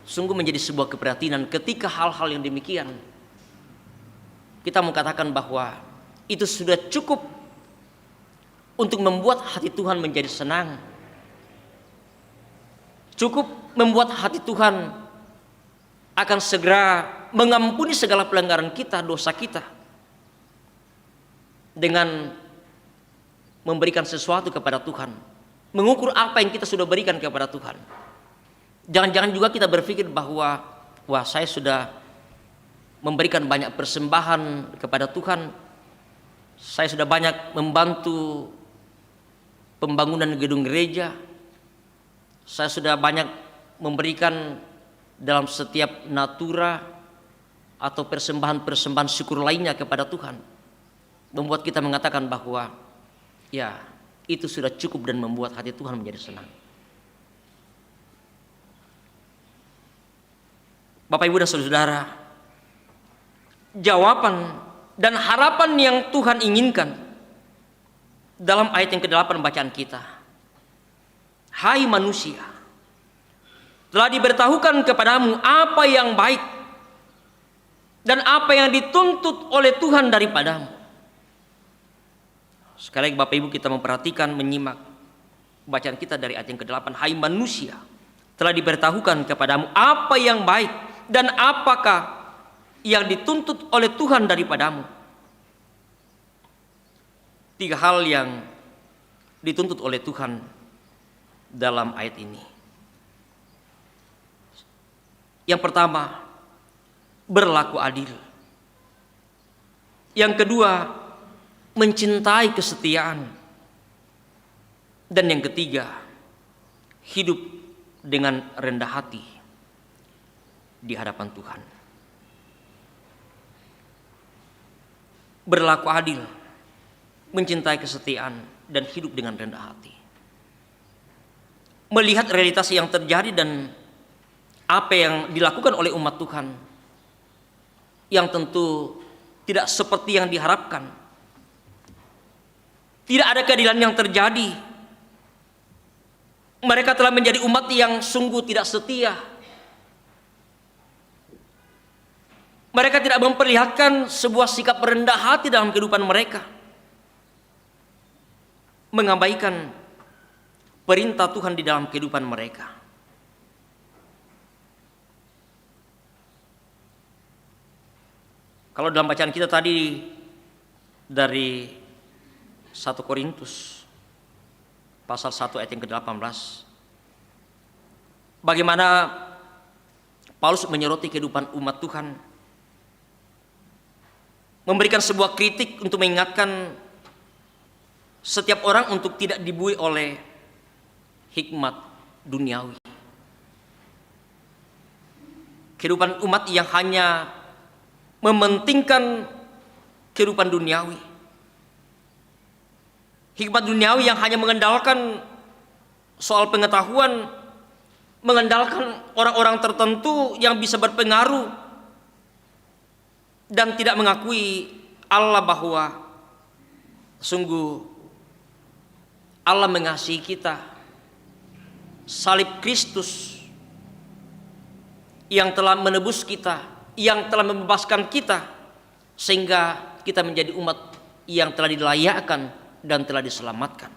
sungguh menjadi sebuah keprihatinan ketika hal-hal yang demikian kita mengatakan bahwa itu sudah cukup untuk membuat hati Tuhan menjadi senang, cukup membuat hati Tuhan akan segera mengampuni segala pelanggaran kita, dosa kita, dengan memberikan sesuatu kepada Tuhan, mengukur apa yang kita sudah berikan kepada Tuhan. Jangan-jangan juga kita berpikir bahwa wah, saya sudah memberikan banyak persembahan kepada Tuhan, saya sudah banyak membantu pembangunan gedung gereja, saya sudah banyak memberikan dalam setiap natura atau persembahan-persembahan syukur lainnya kepada Tuhan, membuat kita mengatakan bahwa ya, itu sudah cukup dan membuat hati Tuhan menjadi senang. Bapak, Ibu, dan saudara, jawaban dan harapan yang Tuhan inginkan dalam ayat yang ke-8 bacaan kita, hai manusia, telah diberitahukan kepadamu apa yang baik dan apa yang dituntut oleh Tuhan daripadamu. Sekali lagi Bapak Ibu, kita memperhatikan, menyimak bacaan kita dari ayat yang ke-8. Hai manusia, telah diberitahukan kepadamu apa yang baik dan apakah yang dituntut oleh Tuhan daripadamu. 3 hal yang dituntut oleh Tuhan dalam ayat ini. Yang pertama, berlaku adil. Yang kedua, mencintai kesetiaan. Dan yang ketiga, hidup dengan rendah hati di hadapan Tuhan. Berlaku adil, mencintai kesetiaan, dan hidup dengan rendah hati. Melihat realitas yang terjadi dan apa yang dilakukan oleh umat Tuhan, yang tentu tidak seperti yang diharapkan. Tidak ada keadilan yang terjadi. Mereka telah menjadi umat yang sungguh tidak setia. Mereka tidak memperlihatkan sebuah sikap rendah hati dalam kehidupan mereka, mengabaikan perintah Tuhan di dalam kehidupan mereka. Kalau dalam bacaan kita tadi dari 1 Korintus pasal 1 ayat yang ke-18. Bagaimana Paulus menyoroti kehidupan umat Tuhan, memberikan sebuah kritik untuk mengingatkan setiap orang untuk tidak dibuai oleh hikmat duniawi. Kehidupan umat yang hanya mementingkan kehidupan duniawi. Hikmat duniawi yang hanya mengandalkan soal pengetahuan, mengandalkan orang-orang tertentu yang bisa berpengaruh, dan tidak mengakui Allah bahwa sungguh Allah mengasihi kita. Salib Kristus yang telah menebus kita, yang telah membebaskan kita, sehingga kita menjadi umat yang telah dilayakkan dan telah diselamatkan.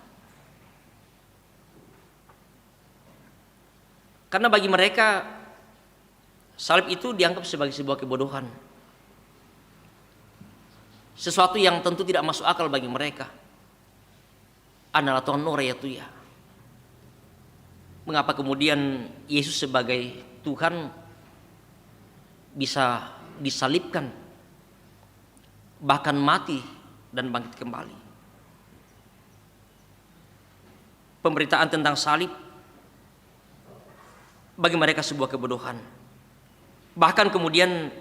Karena bagi mereka salib itu dianggap sebagai sebuah kebodohan, sesuatu yang tentu tidak masuk akal bagi mereka. Adalah Tuhan Nora ya tuh ya. Mengapa kemudian Yesus sebagai Tuhan bisa disalibkan, bahkan mati dan bangkit kembali? Pemberitaan tentang salib bagi mereka sebuah kebodohan, bahkan kemudian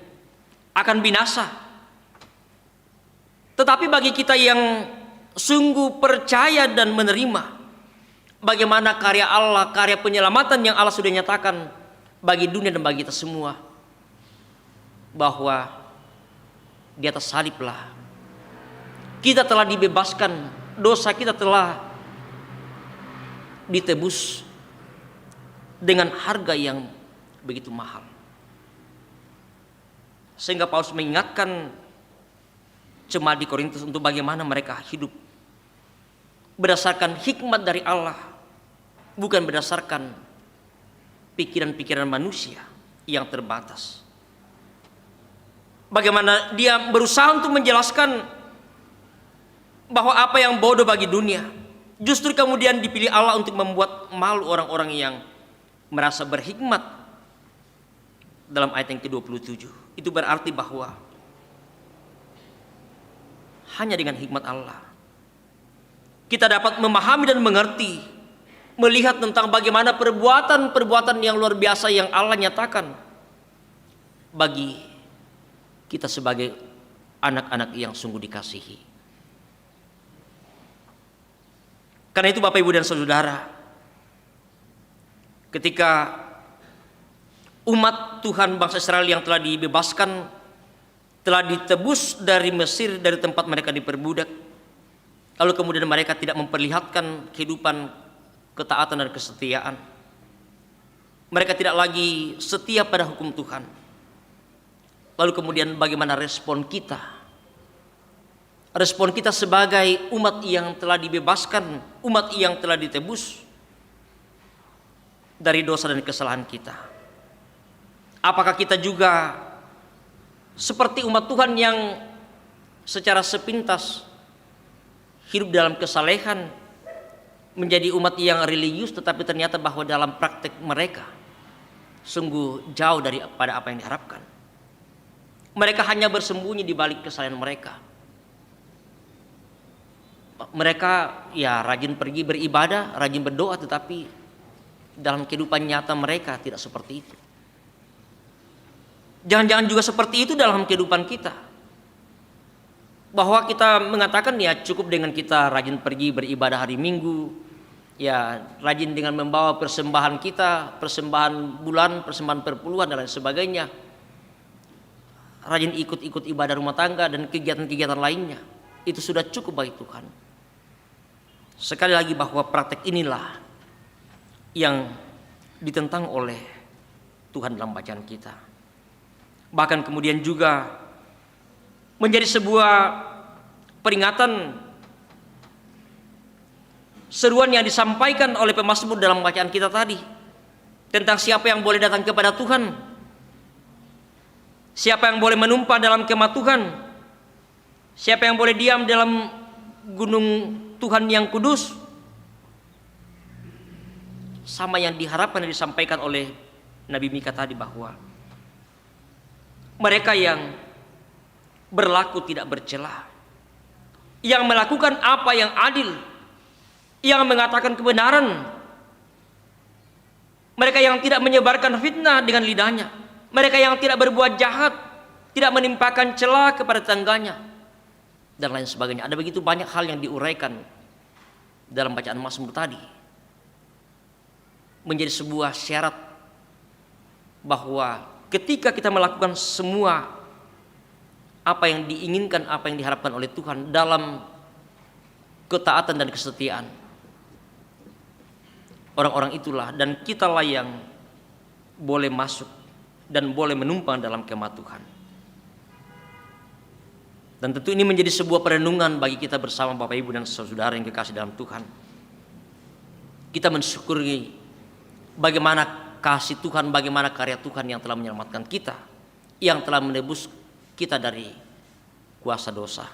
akan binasa. Tetapi bagi kita yang sungguh percaya dan menerima bagaimana karya Allah, karya penyelamatan yang Allah sudah nyatakan bagi dunia dan bagi kita semua, bahwa di atas saliblah kita telah dibebaskan, dosa kita telah ditebus dengan harga yang begitu mahal. Sehingga Paulus mengingatkan jemaat di Korintus untuk bagaimana mereka hidup berdasarkan hikmat dari Allah, bukan berdasarkan pikiran-pikiran manusia yang terbatas. Bagaimana dia berusaha untuk menjelaskan bahwa apa yang bodoh bagi dunia justru kemudian dipilih Allah untuk membuat malu orang-orang yang merasa berhikmat. Dalam ayat yang ke-27 itu berarti bahwa hanya dengan hikmat Allah kita dapat memahami dan mengerti, melihat tentang bagaimana perbuatan-perbuatan yang luar biasa yang Allah nyatakan bagi kita sebagai anak-anak yang sungguh dikasihi. Karena itu Bapak Ibu dan Saudara, ketika umat Tuhan bangsa Israel yang telah dibebaskan, telah ditebus dari Mesir, dari tempat mereka diperbudak, lalu kemudian mereka tidak memperlihatkan kehidupan ketaatan dan kesetiaan, mereka tidak lagi setia pada hukum Tuhan. Lalu kemudian bagaimana respon kita? Respon kita sebagai umat yang telah dibebaskan, umat yang telah ditebus dari dosa dan kesalahan kita. Apakah kita juga seperti umat Tuhan yang secara sepintas hidup dalam kesalehan, menjadi umat yang religius, tetapi ternyata bahwa dalam praktek mereka sungguh jauh daripada apa yang diharapkan? Mereka hanya bersembunyi di balik kesalahan mereka. Mereka ya rajin pergi beribadah, rajin berdoa, tetapi dalam kehidupan nyata mereka tidak seperti itu. Jangan-jangan juga seperti itu dalam kehidupan kita, bahwa kita mengatakan ya cukup dengan kita rajin pergi beribadah hari Minggu, ya rajin dengan membawa persembahan kita, persembahan bulan, persembahan perpuluhan dan lain sebagainya, rajin ikut-ikut ibadah rumah tangga dan kegiatan-kegiatan lainnya, itu sudah cukup bagi Tuhan. Sekali lagi bahwa praktek inilah yang ditentang oleh Tuhan dalam bacaan kita. Bahkan kemudian juga menjadi sebuah peringatan, seruan yang disampaikan oleh pemazmur dalam bacaan kita tadi tentang siapa yang boleh datang kepada Tuhan, siapa yang boleh menumpah dalam kemah Tuhan, siapa yang boleh diam dalam gunung Tuhan yang kudus. sama yang diharapkan dan disampaikan oleh Nabi Mika tadi, bahwa mereka yang berlaku tidak bercela, yang melakukan apa yang adil, yang mengatakan kebenaran, mereka yang tidak menyebarkan fitnah dengan lidahnya, mereka yang tidak berbuat jahat, tidak menimpakan cela kepada tetangganya, dan lain sebagainya. Ada begitu banyak hal yang diuraikan dalam bacaan Mazmur tadi, menjadi sebuah syarat bahwa ketika kita melakukan semua apa yang diinginkan, apa yang diharapkan oleh Tuhan dalam ketaatan dan kesetiaan, orang-orang itulah dan kitalah yang boleh masuk dan boleh menumpang dalam kemah Tuhan. Dan tentu ini menjadi sebuah perenungan bagi kita bersama Bapak Ibu dan saudara yang kekasih dalam Tuhan. Kita mensyukuri bagaimana kasih Tuhan, bagaimana karya Tuhan yang telah menyelamatkan kita, yang telah menebus kita dari kuasa dosa,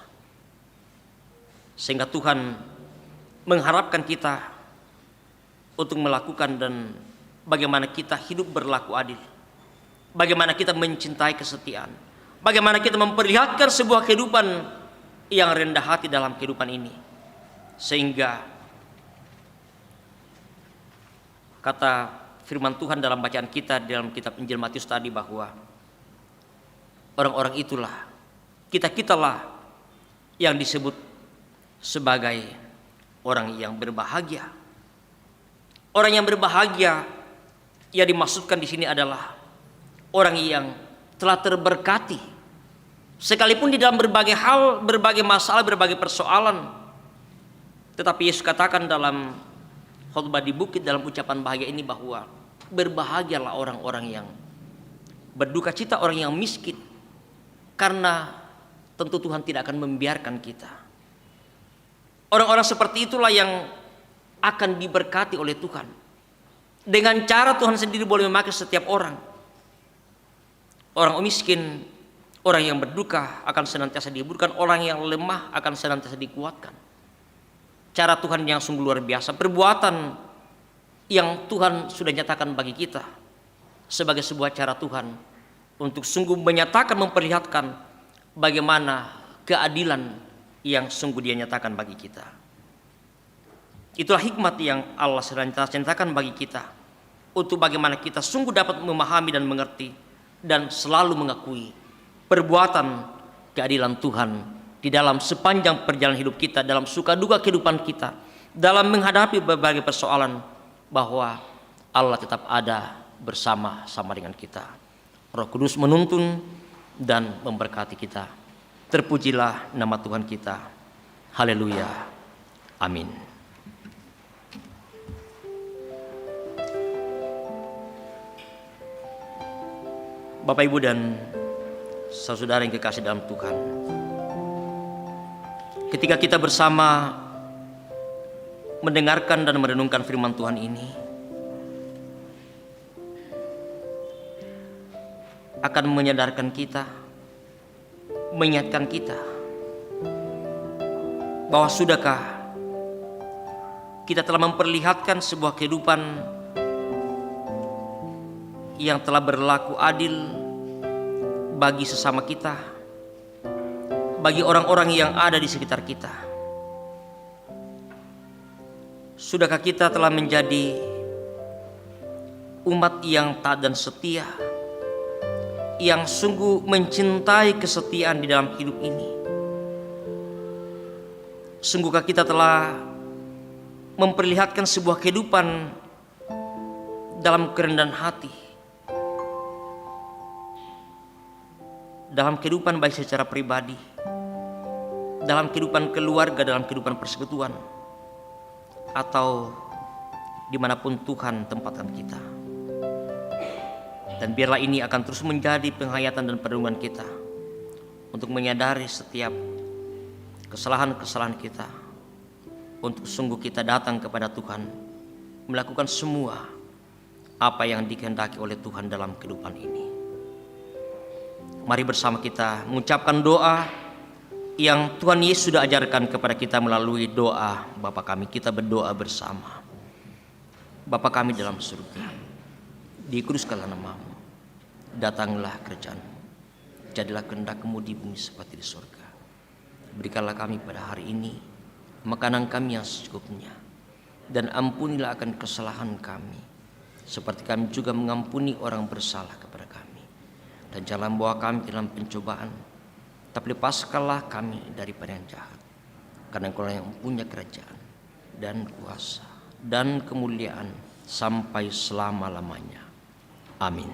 sehingga Tuhan mengharapkan kita untuk melakukan dan bagaimana kita hidup berlaku adil, bagaimana kita mencintai kesetiaan, bagaimana kita memperlihatkan sebuah kehidupan yang rendah hati dalam kehidupan ini, sehingga kata firman Tuhan dalam bacaan kita dalam kitab Injil Matius tadi, bahwa orang-orang itulah, kita-kitalah yang disebut sebagai orang yang berbahagia. Orang yang berbahagia yang dimaksudkan di sini adalah orang yang telah terberkati, sekalipun di dalam berbagai hal, berbagai masalah, berbagai persoalan. Tetapi Yesus katakan dalam khotbah di bukit, dalam ucapan bahagia ini, bahwa berbahagialah orang-orang yang berduka cita, orang yang miskin, karena tentu Tuhan tidak akan membiarkan kita. Orang-orang seperti itulah yang akan diberkati oleh Tuhan. Dengan cara Tuhan sendiri boleh memakai setiap orang. Orang miskin, orang yang berduka akan senantiasa dihiburkan, orang yang lemah akan senantiasa dikuatkan. Cara Tuhan yang sungguh luar biasa, perbuatan yang Tuhan sudah nyatakan bagi kita sebagai sebuah cara Tuhan untuk sungguh menyatakan, memperlihatkan bagaimana keadilan yang sungguh Dia nyatakan bagi kita. Itulah hikmat yang Allah sedang nyatakan bagi kita, untuk bagaimana kita sungguh dapat memahami dan mengerti dan selalu mengakui perbuatan keadilan Tuhan di dalam sepanjang perjalanan hidup kita, dalam suka duka kehidupan kita, dalam menghadapi berbagai persoalan, bahwa Allah tetap ada bersama-sama dengan kita. Roh Kudus menuntun dan memberkati kita. Terpujilah nama Tuhan kita. Haleluya. Amin. Bapak, Ibu, dan saudara yang kekasih dalam Tuhan, ketika kita bersama mendengarkan dan merenungkan firman Tuhan ini, akan menyadarkan kita, mengingatkan kita bahwa sudahkah kita telah memperlihatkan sebuah kehidupan yang telah berlaku adil bagi sesama kita, bagi orang-orang yang ada di sekitar kita. Sudahkah kita telah menjadi umat yang taat dan setia, yang sungguh mencintai kesetiaan di dalam hidup ini? Sungguhkah kita telah memperlihatkan sebuah kehidupan dalam kerendahan hati, dalam kehidupan baik secara pribadi, dalam kehidupan keluarga, dalam kehidupan persekutuan, atau dimanapun Tuhan tempatkan kita? Dan biarlah ini akan terus menjadi penghayatan dan perenungan kita untuk menyadari setiap kesalahan-kesalahan kita, untuk sungguh kita datang kepada Tuhan, melakukan semua apa yang dikehendaki oleh Tuhan dalam kehidupan ini. Mari bersama kita mengucapkan doa yang Tuhan Yesus sudah ajarkan kepada kita melalui doa Bapa kami. Kita berdoa bersama. Bapa kami dalam surga, dikuduskanlah namamu, datanglah kerajaan-Mu, jadilah kehendak-Mu di bumi seperti di surga. Berikanlah kami pada hari ini makanan kami yang secukupnya, dan ampunilah akan kesalahan kami, seperti kami juga mengampuni orang bersalah kepada kami. Dan jangan bawa kami dalam pencobaan, tapi lepaskanlah kami daripada yang jahat. Karena Engkau yang punya kerajaan dan kuasa dan kemuliaan sampai selama-lamanya. Amin.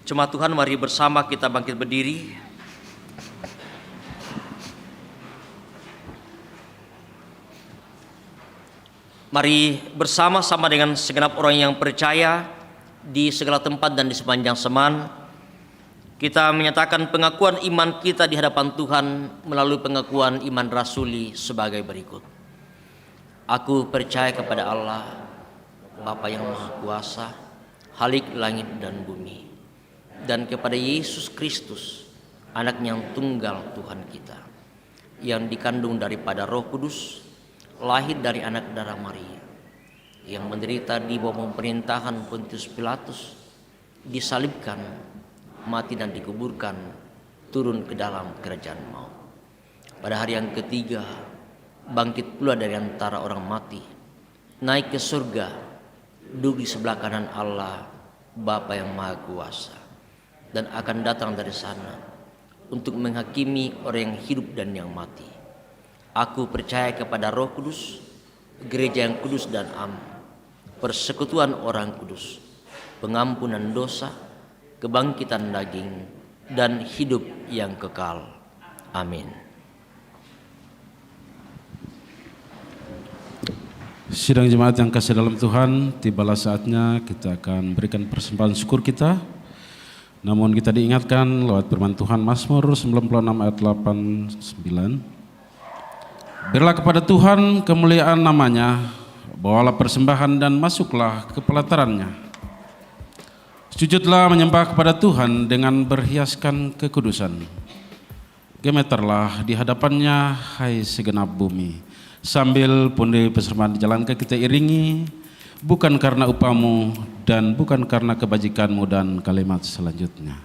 Jemaat Tuhan, mari bersama kita bangkit berdiri. Mari bersama-sama dengan segenap orang yang percaya di segala tempat dan di sepanjang zaman, kita menyatakan pengakuan iman kita di hadapan Tuhan melalui pengakuan iman rasuli sebagai berikut. Aku percaya kepada Allah, Bapa yang Maha Kuasa, Khalik langit dan bumi, dan kepada Yesus Kristus, Anak-Nya yang tunggal Tuhan kita, yang dikandung daripada Roh Kudus, lahir dari anak darah Maria, yang menderita di bawah pemerintahan Pontius Pilatus, disalibkan, mati dan dikuburkan, turun ke dalam kerajaan maut. Pada hari yang ketiga, bangkit pula dari antara orang mati, naik ke surga, duduk di sebelah kanan Allah, Bapa yang Maha Kuasa, dan akan datang dari sana untuk menghakimi orang yang hidup dan yang mati. Aku percaya kepada Roh Kudus, gereja yang kudus dan am, persekutuan orang kudus, pengampunan dosa, kebangkitan daging, dan hidup yang kekal. Amin. Sidang jemaat yang kasih dalam Tuhan, tibalah saatnya kita akan berikan persembahan syukur kita. Namun kita diingatkan lewat firman Tuhan Mazmur 96 ayat 8-9. Berilah kepada Tuhan kemuliaan namanya, bawalah persembahan dan masuklah ke pelatarannya. Sujudlah menyembah kepada Tuhan dengan berhiaskan kekudusan. Gemetarlah di hadapannya, hai segenap bumi. Sambil pundi persembahan dijalankan, kita iringi, bukan karena upamu dan bukan karena kebajikanmu, dan kalimat selanjutnya.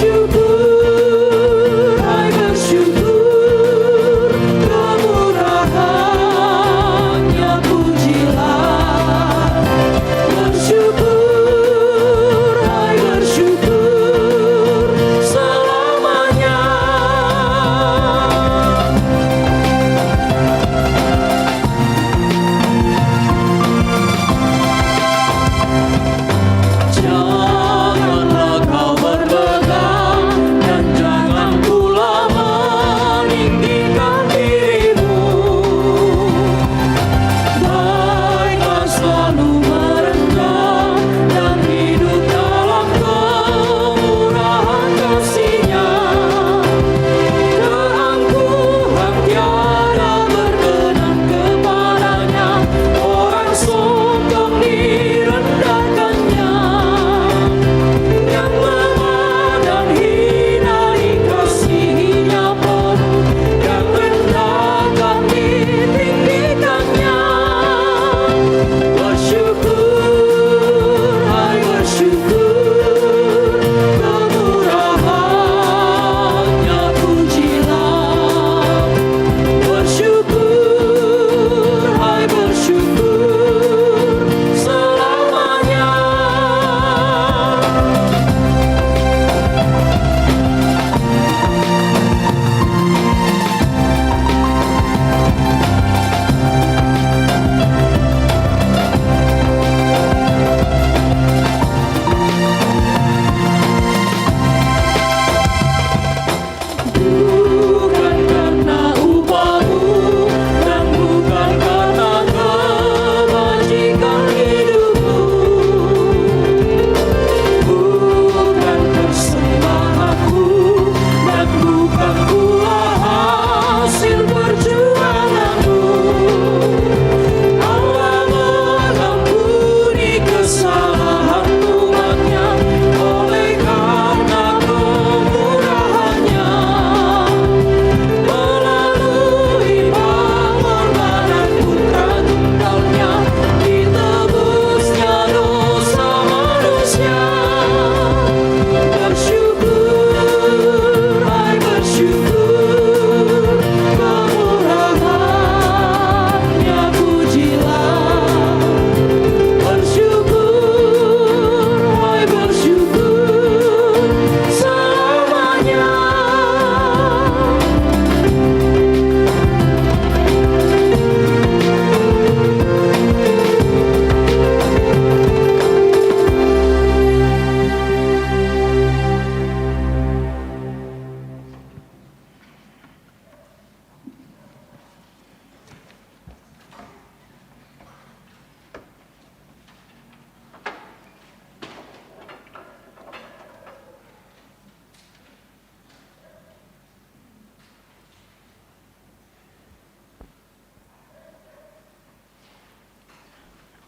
Bersyukur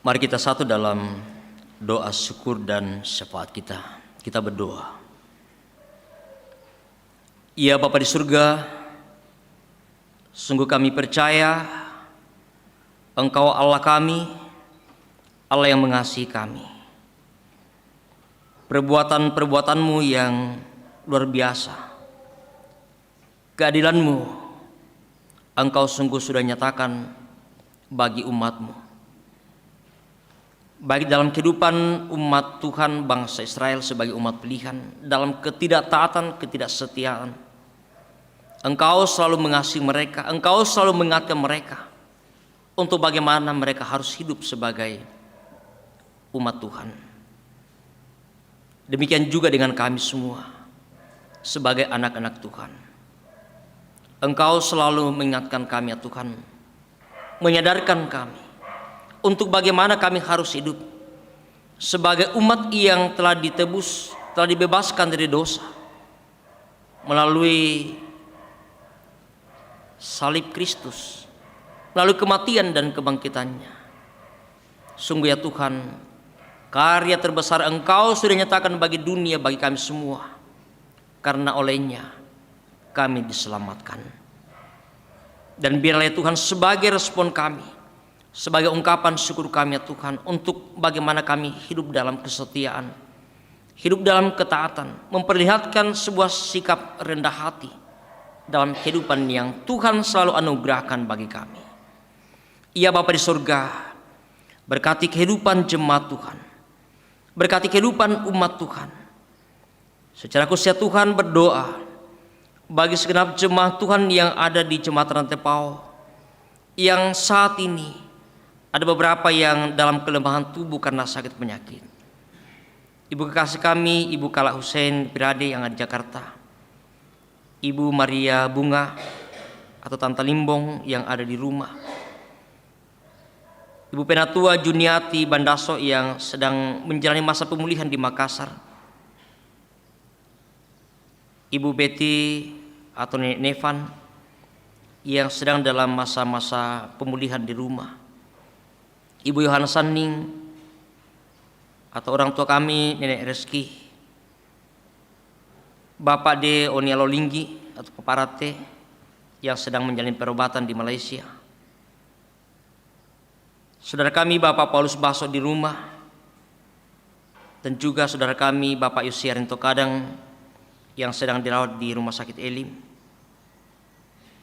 Mari kita satu dalam doa syukur dan syafaat kita. Kita berdoa. Ya Bapa di surga, sungguh kami percaya Engkau Allah kami, Allah yang mengasihi kami. Perbuatan-perbuatan-Mu yang luar biasa, keadilan-Mu Engkau sungguh sudah nyatakan bagi umat-Mu. Baik dalam kehidupan umat Tuhan bangsa Israel sebagai umat pilihan, dalam ketidaktaatan, ketidaksetiaan, Engkau selalu mengasihi mereka, Engkau selalu mengingatkan mereka untuk bagaimana mereka harus hidup sebagai umat Tuhan. Demikian juga dengan kami semua sebagai anak-anak Tuhan. Engkau selalu mengingatkan kami ya Tuhan, menyadarkan kami untuk bagaimana kami harus hidup sebagai umat yang telah ditebus, telah dibebaskan dari dosa melalui salib Kristus, melalui kematian dan kebangkitannya. Sungguh ya Tuhan, karya terbesar Engkau sudah nyatakan bagi dunia, bagi kami semua, karena olehnya kami diselamatkan. Dan biarlah ya Tuhan sebagai respon kami, sebagai ungkapan syukur kami ya Tuhan, untuk bagaimana kami hidup dalam kesetiaan, hidup dalam ketaatan, memperlihatkan sebuah sikap rendah hati dalam kehidupan yang Tuhan selalu anugerahkan bagi kami. Ya Bapa di surga, berkati kehidupan jemaat Tuhan, berkati kehidupan umat Tuhan. Secara khusus ya Tuhan berdoa bagi segenap jemaat Tuhan yang ada di Jemaat Rantepao, yang saat ini ada beberapa yang dalam kelemahan tubuh karena sakit penyakit. Ibu kekasih kami, Ibu Kala Hussein Pirade yang ada di Jakarta, Ibu Maria Bunga atau Tante Limbong yang ada di rumah, Ibu Penatua Juniati Bandaso yang sedang menjalani masa pemulihan di Makassar, Ibu Betty atau Nenek Nevan yang sedang dalam masa-masa pemulihan di rumah, Ibu Yohana Saning atau orang tua kami Nenek Reski, Bapak De Onialo Linggi atau Paparate yang sedang menjalani perobatan di Malaysia, saudara kami Bapak Paulus Baso di rumah, dan juga saudara kami Bapak Yusiarinto Kadang yang sedang dirawat di Rumah Sakit Elim,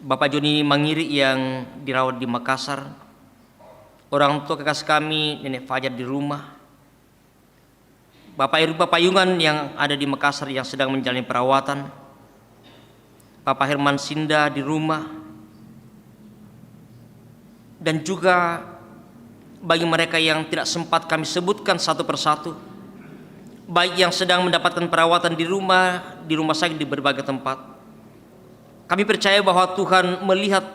Bapak Joni Mangiri yang dirawat di Makassar, orang tua kekasih kami Nenek Fajar di rumah, Bapak Irpa Payungan yang ada di Makassar yang sedang menjalani perawatan, Bapak Herman Sinda di rumah, dan juga bagi mereka yang tidak sempat kami sebutkan satu persatu, baik yang sedang mendapatkan perawatan di rumah sakit di berbagai tempat. Kami percaya bahwa Tuhan melihat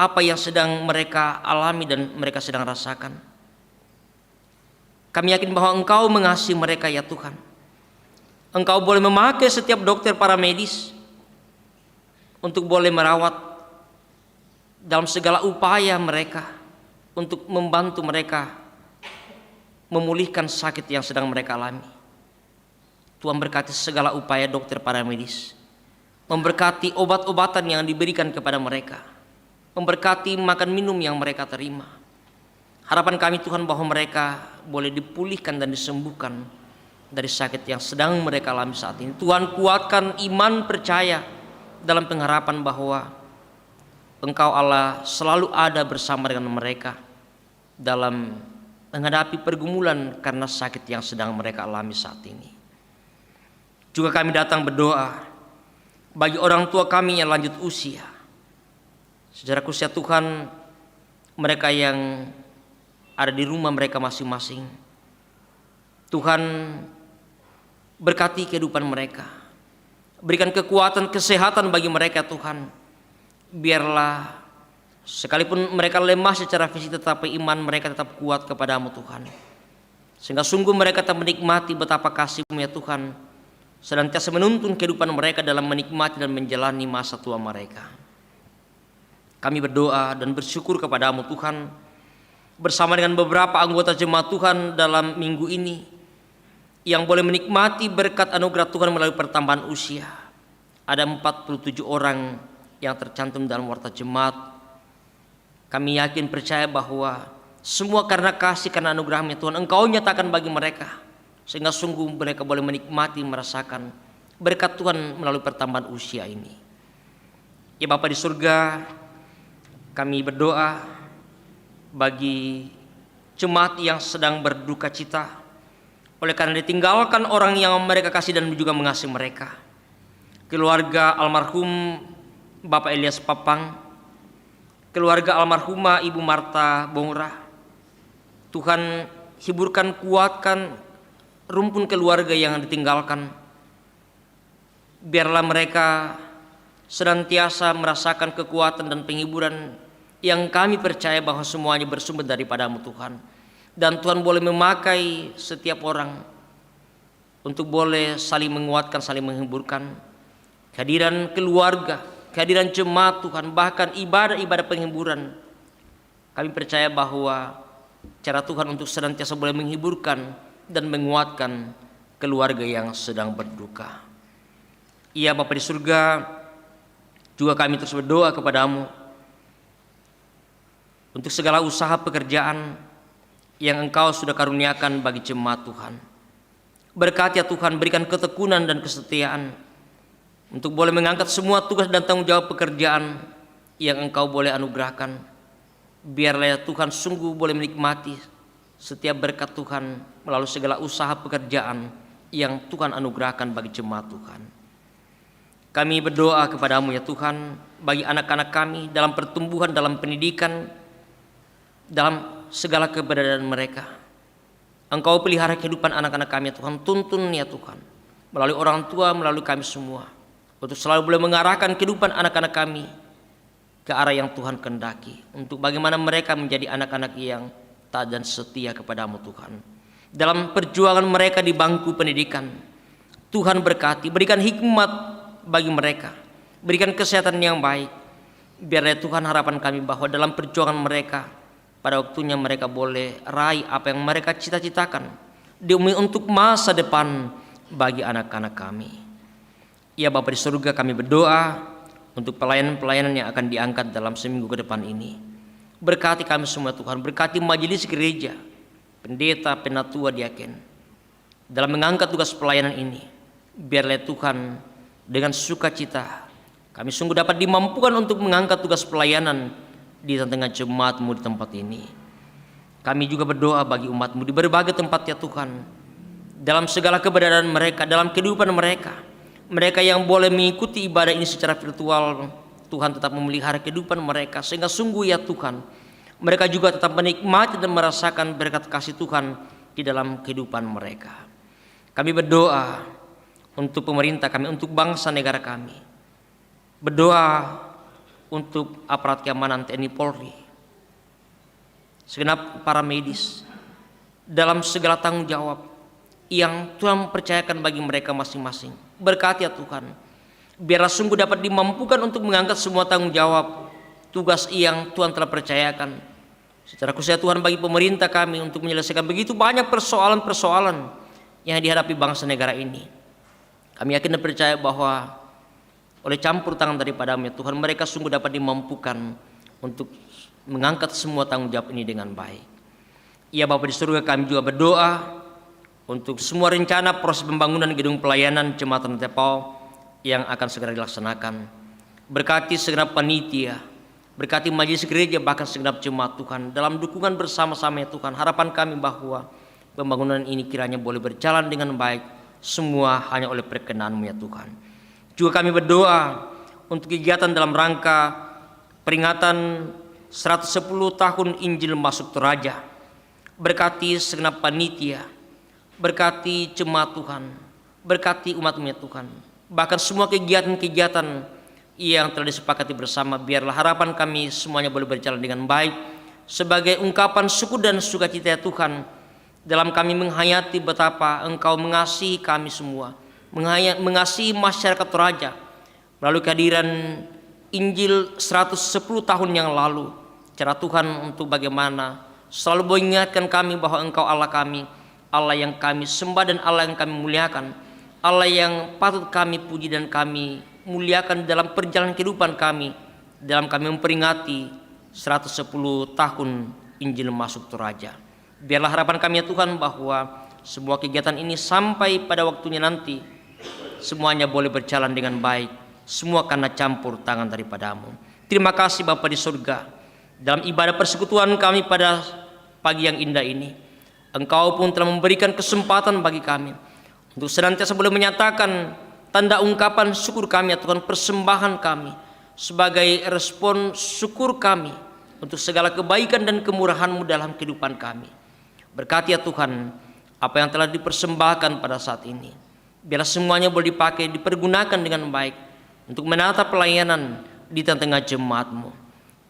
apa yang sedang mereka alami dan mereka sedang rasakan. Kami yakin bahwa Engkau mengasihi mereka ya Tuhan. Engkau boleh memakai setiap dokter para medis untuk boleh merawat dalam segala upaya mereka untuk membantu mereka memulihkan sakit yang sedang mereka alami. Tuhan berkati segala upaya dokter para medis, memberkati obat-obatan yang diberikan kepada mereka, memberkati makan minum yang mereka terima. Harapan kami Tuhan bahwa mereka boleh dipulihkan dan disembuhkan dari sakit yang sedang mereka alami saat ini. Tuhan kuatkan iman percaya dalam pengharapan bahwa Engkau Allah selalu ada bersama dengan mereka dalam menghadapi pergumulan karena sakit yang sedang mereka alami saat ini. Juga kami datang berdoa bagi orang tua kami yang lanjut usia. Secara khusus ya Tuhan, mereka yang ada di rumah mereka masing-masing, Tuhan berkati kehidupan mereka, berikan kekuatan, kesehatan bagi mereka Tuhan. Biarlah sekalipun mereka lemah secara fisik, tetapi iman mereka tetap kuat kepadamu Tuhan, sehingga sungguh mereka tetap menikmati betapa kasih-Mu ya Tuhan, senantiasa menuntun kehidupan mereka dalam menikmati dan menjalani masa tua mereka. Kami berdoa dan bersyukur kepadamu Tuhan, bersama dengan beberapa anggota jemaat Tuhan dalam minggu ini yang boleh menikmati berkat anugerah Tuhan melalui pertambahan usia. Ada 47 orang yang tercantum dalam warta jemaat. Kami yakin percaya bahwa semua karena kasih, karena anugerah-Nya Tuhan Engkau nyatakan bagi mereka, sehingga sungguh mereka boleh menikmati, merasakan berkat Tuhan melalui pertambahan usia ini. Ya Bapa di surga, kami berdoa bagi jemaat yang sedang berduka cita oleh karena ditinggalkan orang yang mereka kasih dan juga mengasihi mereka. Keluarga almarhum Bapak Elias Papang, keluarga almarhumah Ibu Marta Bongra, Tuhan hiburkan, kuatkan rumpun keluarga yang ditinggalkan. Biarlah mereka senantiasa merasakan kekuatan dan penghiburan yang kami percaya bahwa semuanya bersumber daripada-Mu Tuhan. Dan Tuhan boleh memakai setiap orang untuk boleh saling menguatkan, saling menghiburkan. Kehadiran keluarga, kehadiran jemaat Tuhan, bahkan ibadah-ibadah penghiburan, kami percaya bahwa cara Tuhan untuk senantiasa boleh menghiburkan dan menguatkan keluarga yang sedang berduka. Ya Bapa di surga, juga kami terus berdoa kepada-Mu untuk segala usaha pekerjaan yang Engkau sudah karuniakan bagi jemaat Tuhan. Berkati ya Tuhan, berikan ketekunan dan kesetiaan untuk boleh mengangkat semua tugas dan tanggung jawab pekerjaan yang Engkau boleh anugerahkan. Biarlah ya Tuhan sungguh boleh menikmati setiap berkat Tuhan melalui segala usaha pekerjaan yang Tuhan anugerahkan bagi jemaat Tuhan. Kami berdoa kepada-Mu ya Tuhan, bagi anak-anak kami dalam pertumbuhan, dalam pendidikan, dalam segala keberadaan mereka. Engkau pelihara kehidupan anak-anak kami ya Tuhan, tuntun ya Tuhan, melalui orang tua, melalui kami semua, untuk selalu boleh mengarahkan kehidupan anak-anak kami ke arah yang Tuhan kehendaki, untuk bagaimana mereka menjadi anak-anak yang taat dan setia kepada-Mu Tuhan. Dalam perjuangan mereka di bangku pendidikan, Tuhan berkati, berikan hikmat bagi mereka, berikan kesehatan yang baik. Biarlah Tuhan harapan kami bahwa dalam perjuangan mereka, pada waktunya mereka boleh raih apa yang mereka cita-citakan demi untuk masa depan bagi anak-anak kami. Ya Bapa di surga, kami berdoa untuk pelayanan-pelayanan yang akan diangkat dalam seminggu ke depan ini. Berkati kami semua Tuhan, berkati majelis gereja, pendeta, penatua, diaken dalam mengangkat tugas pelayanan ini. Biarlah Tuhan dengan sukacita kami sungguh dapat dimampukan untuk mengangkat tugas pelayanan di tengah jemaat-Mu di tempat ini. Kami juga berdoa bagi umat-Mu di berbagai tempat ya Tuhan, dalam segala keberadaan mereka, dalam kehidupan mereka. Mereka yang boleh mengikuti ibadah ini secara virtual, Tuhan tetap memelihara kehidupan mereka, sehingga sungguh ya Tuhan, mereka juga tetap menikmati dan merasakan berkat kasih Tuhan di dalam kehidupan mereka. Kami berdoa untuk pemerintah kami, untuk bangsa negara kami. Berdoa untuk aparat keamanan TNI Polri, segenap para medis, dalam segala tanggung jawab yang Tuhan percayakan bagi mereka masing-masing. Berkati ya Tuhan, biarlah sungguh dapat dimampukan untuk mengangkat semua tanggung jawab tugas yang Tuhan telah percayakan. Secara khusus Tuhan, bagi pemerintah kami untuk menyelesaikan begitu banyak persoalan-persoalan yang dihadapi bangsa negara ini. Kami yakin dan percaya bahwa oleh campur tangan daripada-Mu ya Tuhan, mereka sungguh dapat dimampukan untuk mengangkat semua tanggung jawab ini dengan baik. Ya Bapa di surga, kami juga berdoa untuk semua rencana proses pembangunan gedung pelayanan jemaat Tepau yang akan segera dilaksanakan. Berkati segenap panitia, berkati majelis gereja, bahkan segenap jemaat Tuhan dalam dukungan bersama-sama ya Tuhan. Harapan kami bahwa pembangunan ini kiranya boleh berjalan dengan baik, semua hanya oleh perkenan-Mu ya Tuhan. Juga kami berdoa untuk kegiatan dalam rangka peringatan 110 tahun Injil masuk Toraja. Berkati segenap panitia, berkati jemaat Tuhan, berkati umat-Mu ya Tuhan. Bahkan semua kegiatan-kegiatan yang telah disepakati bersama, biarlah harapan kami semuanya boleh berjalan dengan baik sebagai ungkapan syukur dan sukacita ya Tuhan, dalam kami menghayati betapa Engkau mengasihi kami semua, mengasihi masyarakat Toraja melalui kehadiran Injil 110 tahun yang lalu. Cara Tuhan untuk bagaimana selalu mengingatkan kami bahwa Engkau Allah kami, Allah yang kami sembah dan Allah yang kami muliakan, Allah yang patut kami puji dan kami muliakan dalam perjalanan kehidupan kami, dalam kami memperingati 110 tahun Injil masuk Toraja. Biarlah harapan kami ya Tuhan bahwa semua kegiatan ini sampai pada waktunya nanti semuanya boleh berjalan dengan baik, semua karena campur tangan daripada-Mu. Terima kasih Bapa di surga, dalam ibadah persekutuan kami pada pagi yang indah ini, Engkau pun telah memberikan kesempatan bagi kami untuk senantiasa boleh menyatakan tanda ungkapan syukur kami ya Tuhan, persembahan kami sebagai respon syukur kami untuk segala kebaikan dan kemurahan-Mu dalam kehidupan kami. Berkati ya Tuhan apa yang telah dipersembahkan pada saat ini, biarlah semuanya boleh dipakai, dipergunakan dengan baik untuk menata pelayanan di tengah-tengah jemaat-Mu.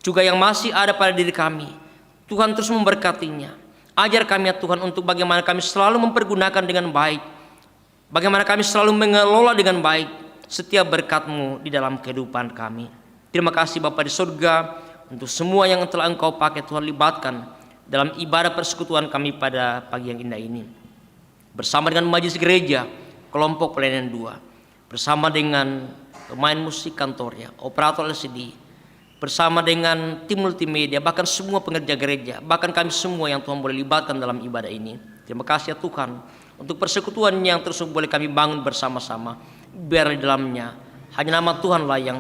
Juga yang masih ada pada diri kami, Tuhan terus memberkatinya. Ajar kami ya Tuhan untuk bagaimana kami selalu mempergunakan dengan baik, bagaimana kami selalu mengelola dengan baik setiap berkat-Mu di dalam kehidupan kami. Terima kasih Bapa di surga untuk semua yang telah Engkau pakai Tuhan, libatkan dalam ibadah persekutuan kami pada pagi yang indah ini. Bersama dengan majelis gereja, kelompok pelayanan 2, bersama dengan pemain musik kantornya, operator LCD, bersama dengan tim multimedia, bahkan semua pengerja gereja, bahkan kami semua yang Tuhan boleh libatkan dalam ibadah ini. Terima kasih ya Tuhan untuk persekutuan yang terus boleh kami bangun bersama-sama. Biar di dalamnya hanya nama Tuhanlah yang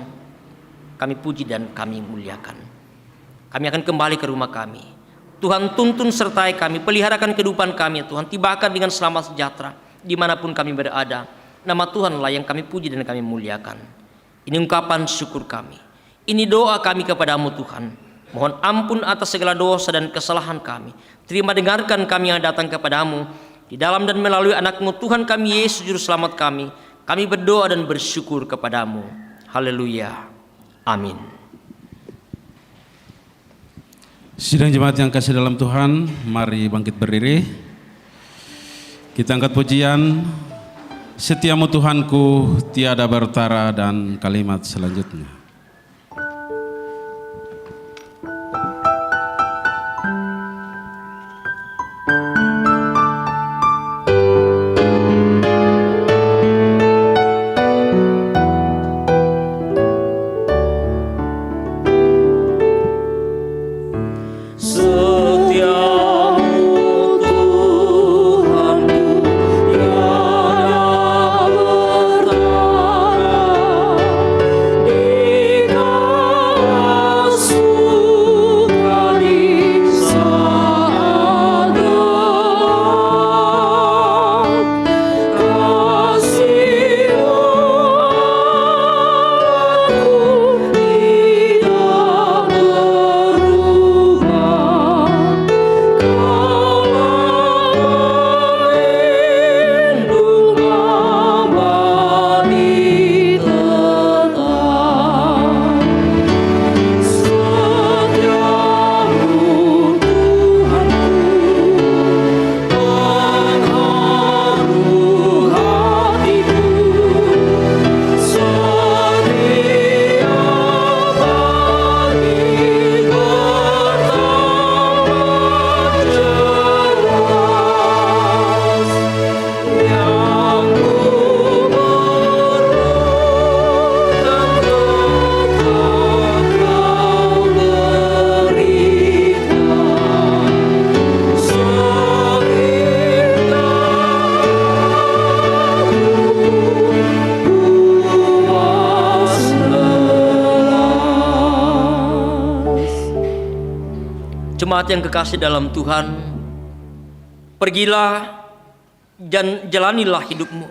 kami puji dan kami muliakan. Kami akan kembali ke rumah kami. Tuhan tuntun sertai kami, peliharakan kehidupan kami Tuhan, tibakan dengan selamat sejahtera dimanapun kami berada. Nama Tuhanlah yang kami puji dan kami muliakan. Ini ungkapan syukur kami, ini doa kami kepadamu Tuhan. Mohon ampun atas segala dosa dan kesalahan kami. Terima dengarkan kami yang datang kepadamu di dalam dan melalui anak-Mu Tuhan kami Yesus Juru Selamat kami. Kami berdoa dan bersyukur kepadamu. Haleluya. Amin. Sidang jemaat yang kasih dalam Tuhan, mari bangkit berdiri. Kita angkat pujian Setiamu Tuhanku tiada bertara dan kalimat selanjutnya. Jemaat yang kekasih dalam Tuhan, pergilah dan jalanilah hidupmu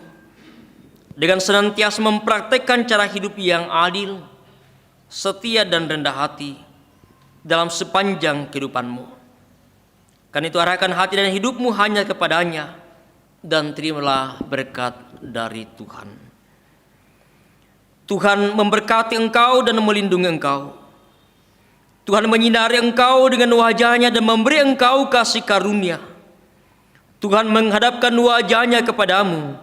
dengan senantiasa mempraktekkan cara hidup yang adil, setia dan rendah hati dalam sepanjang kehidupanmu. Karena itu arahkan hati dan hidupmu hanya kepadanya dan terimalah berkat dari Tuhan. Tuhan memberkati engkau dan melindungi engkau. Tuhan menyinari engkau dengan wajah-Nya dan memberi engkau kasih karunia. Tuhan menghadapkan wajah-Nya kepadamu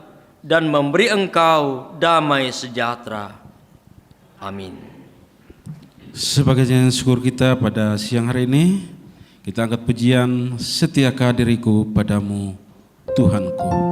dan memberi engkau damai sejahtera. Amin. Sebagai jalan syukur kita pada siang hari ini, Kita angkat pujian, setiakah diriku padamu, Tuhanku.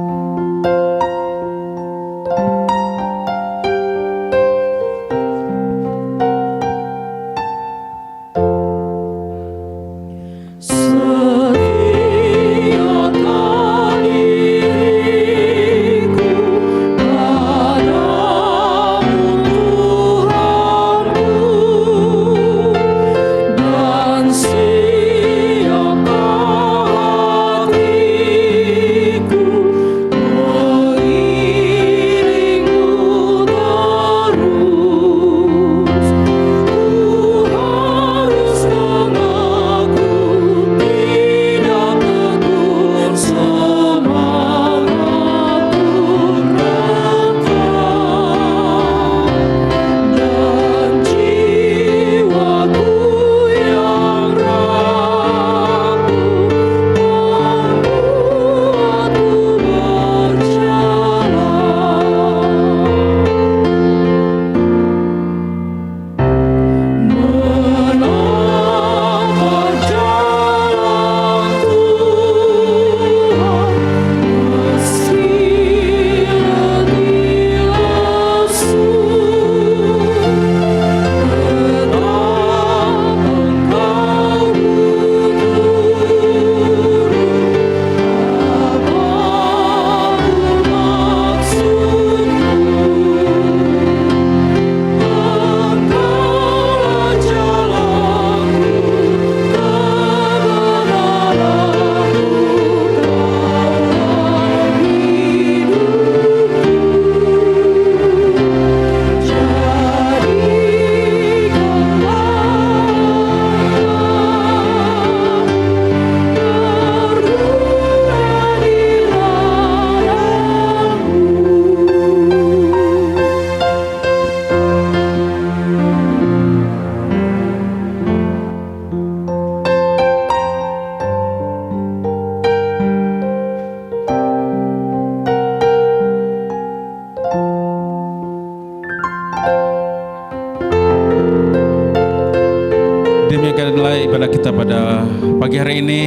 Demikianlah ibadah kita pada pagi hari ini.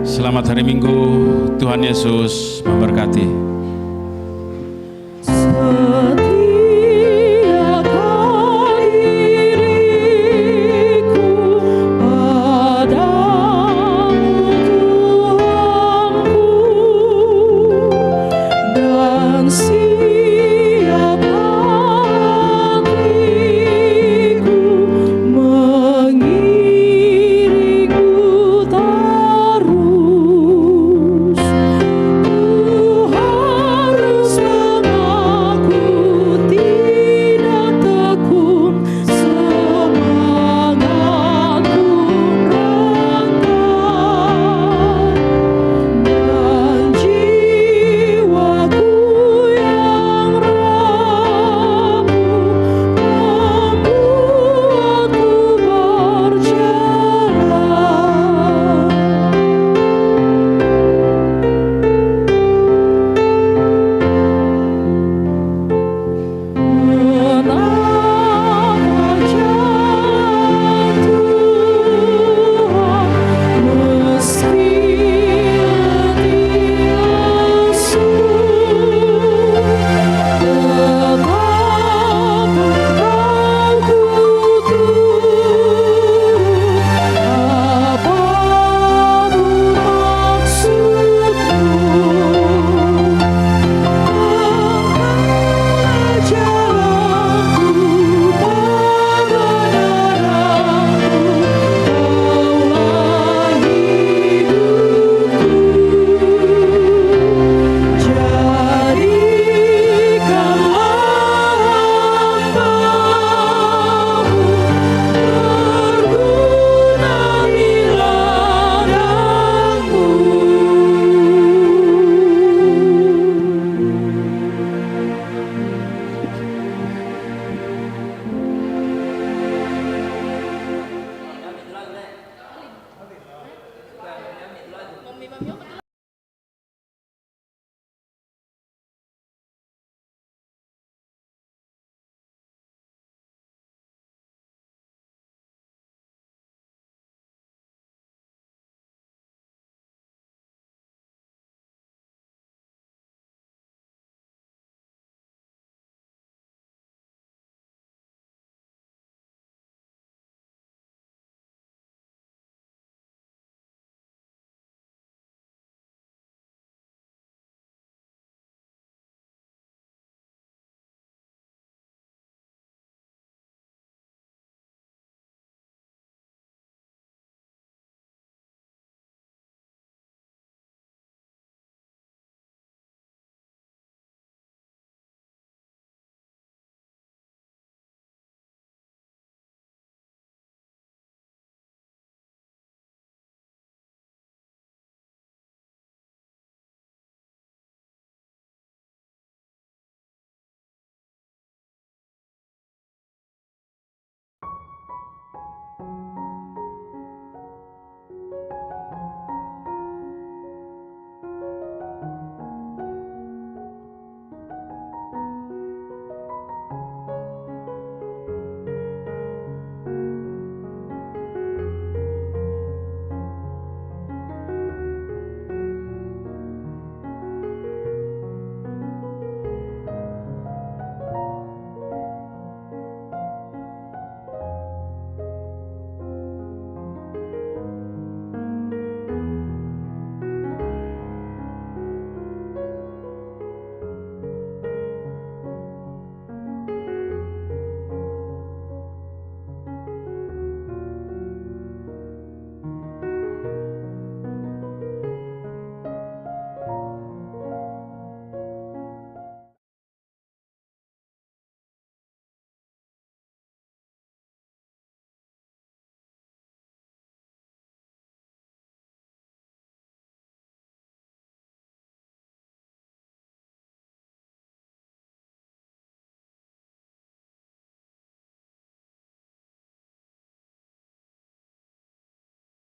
Selamat hari Minggu, Tuhan Yesus memberkati.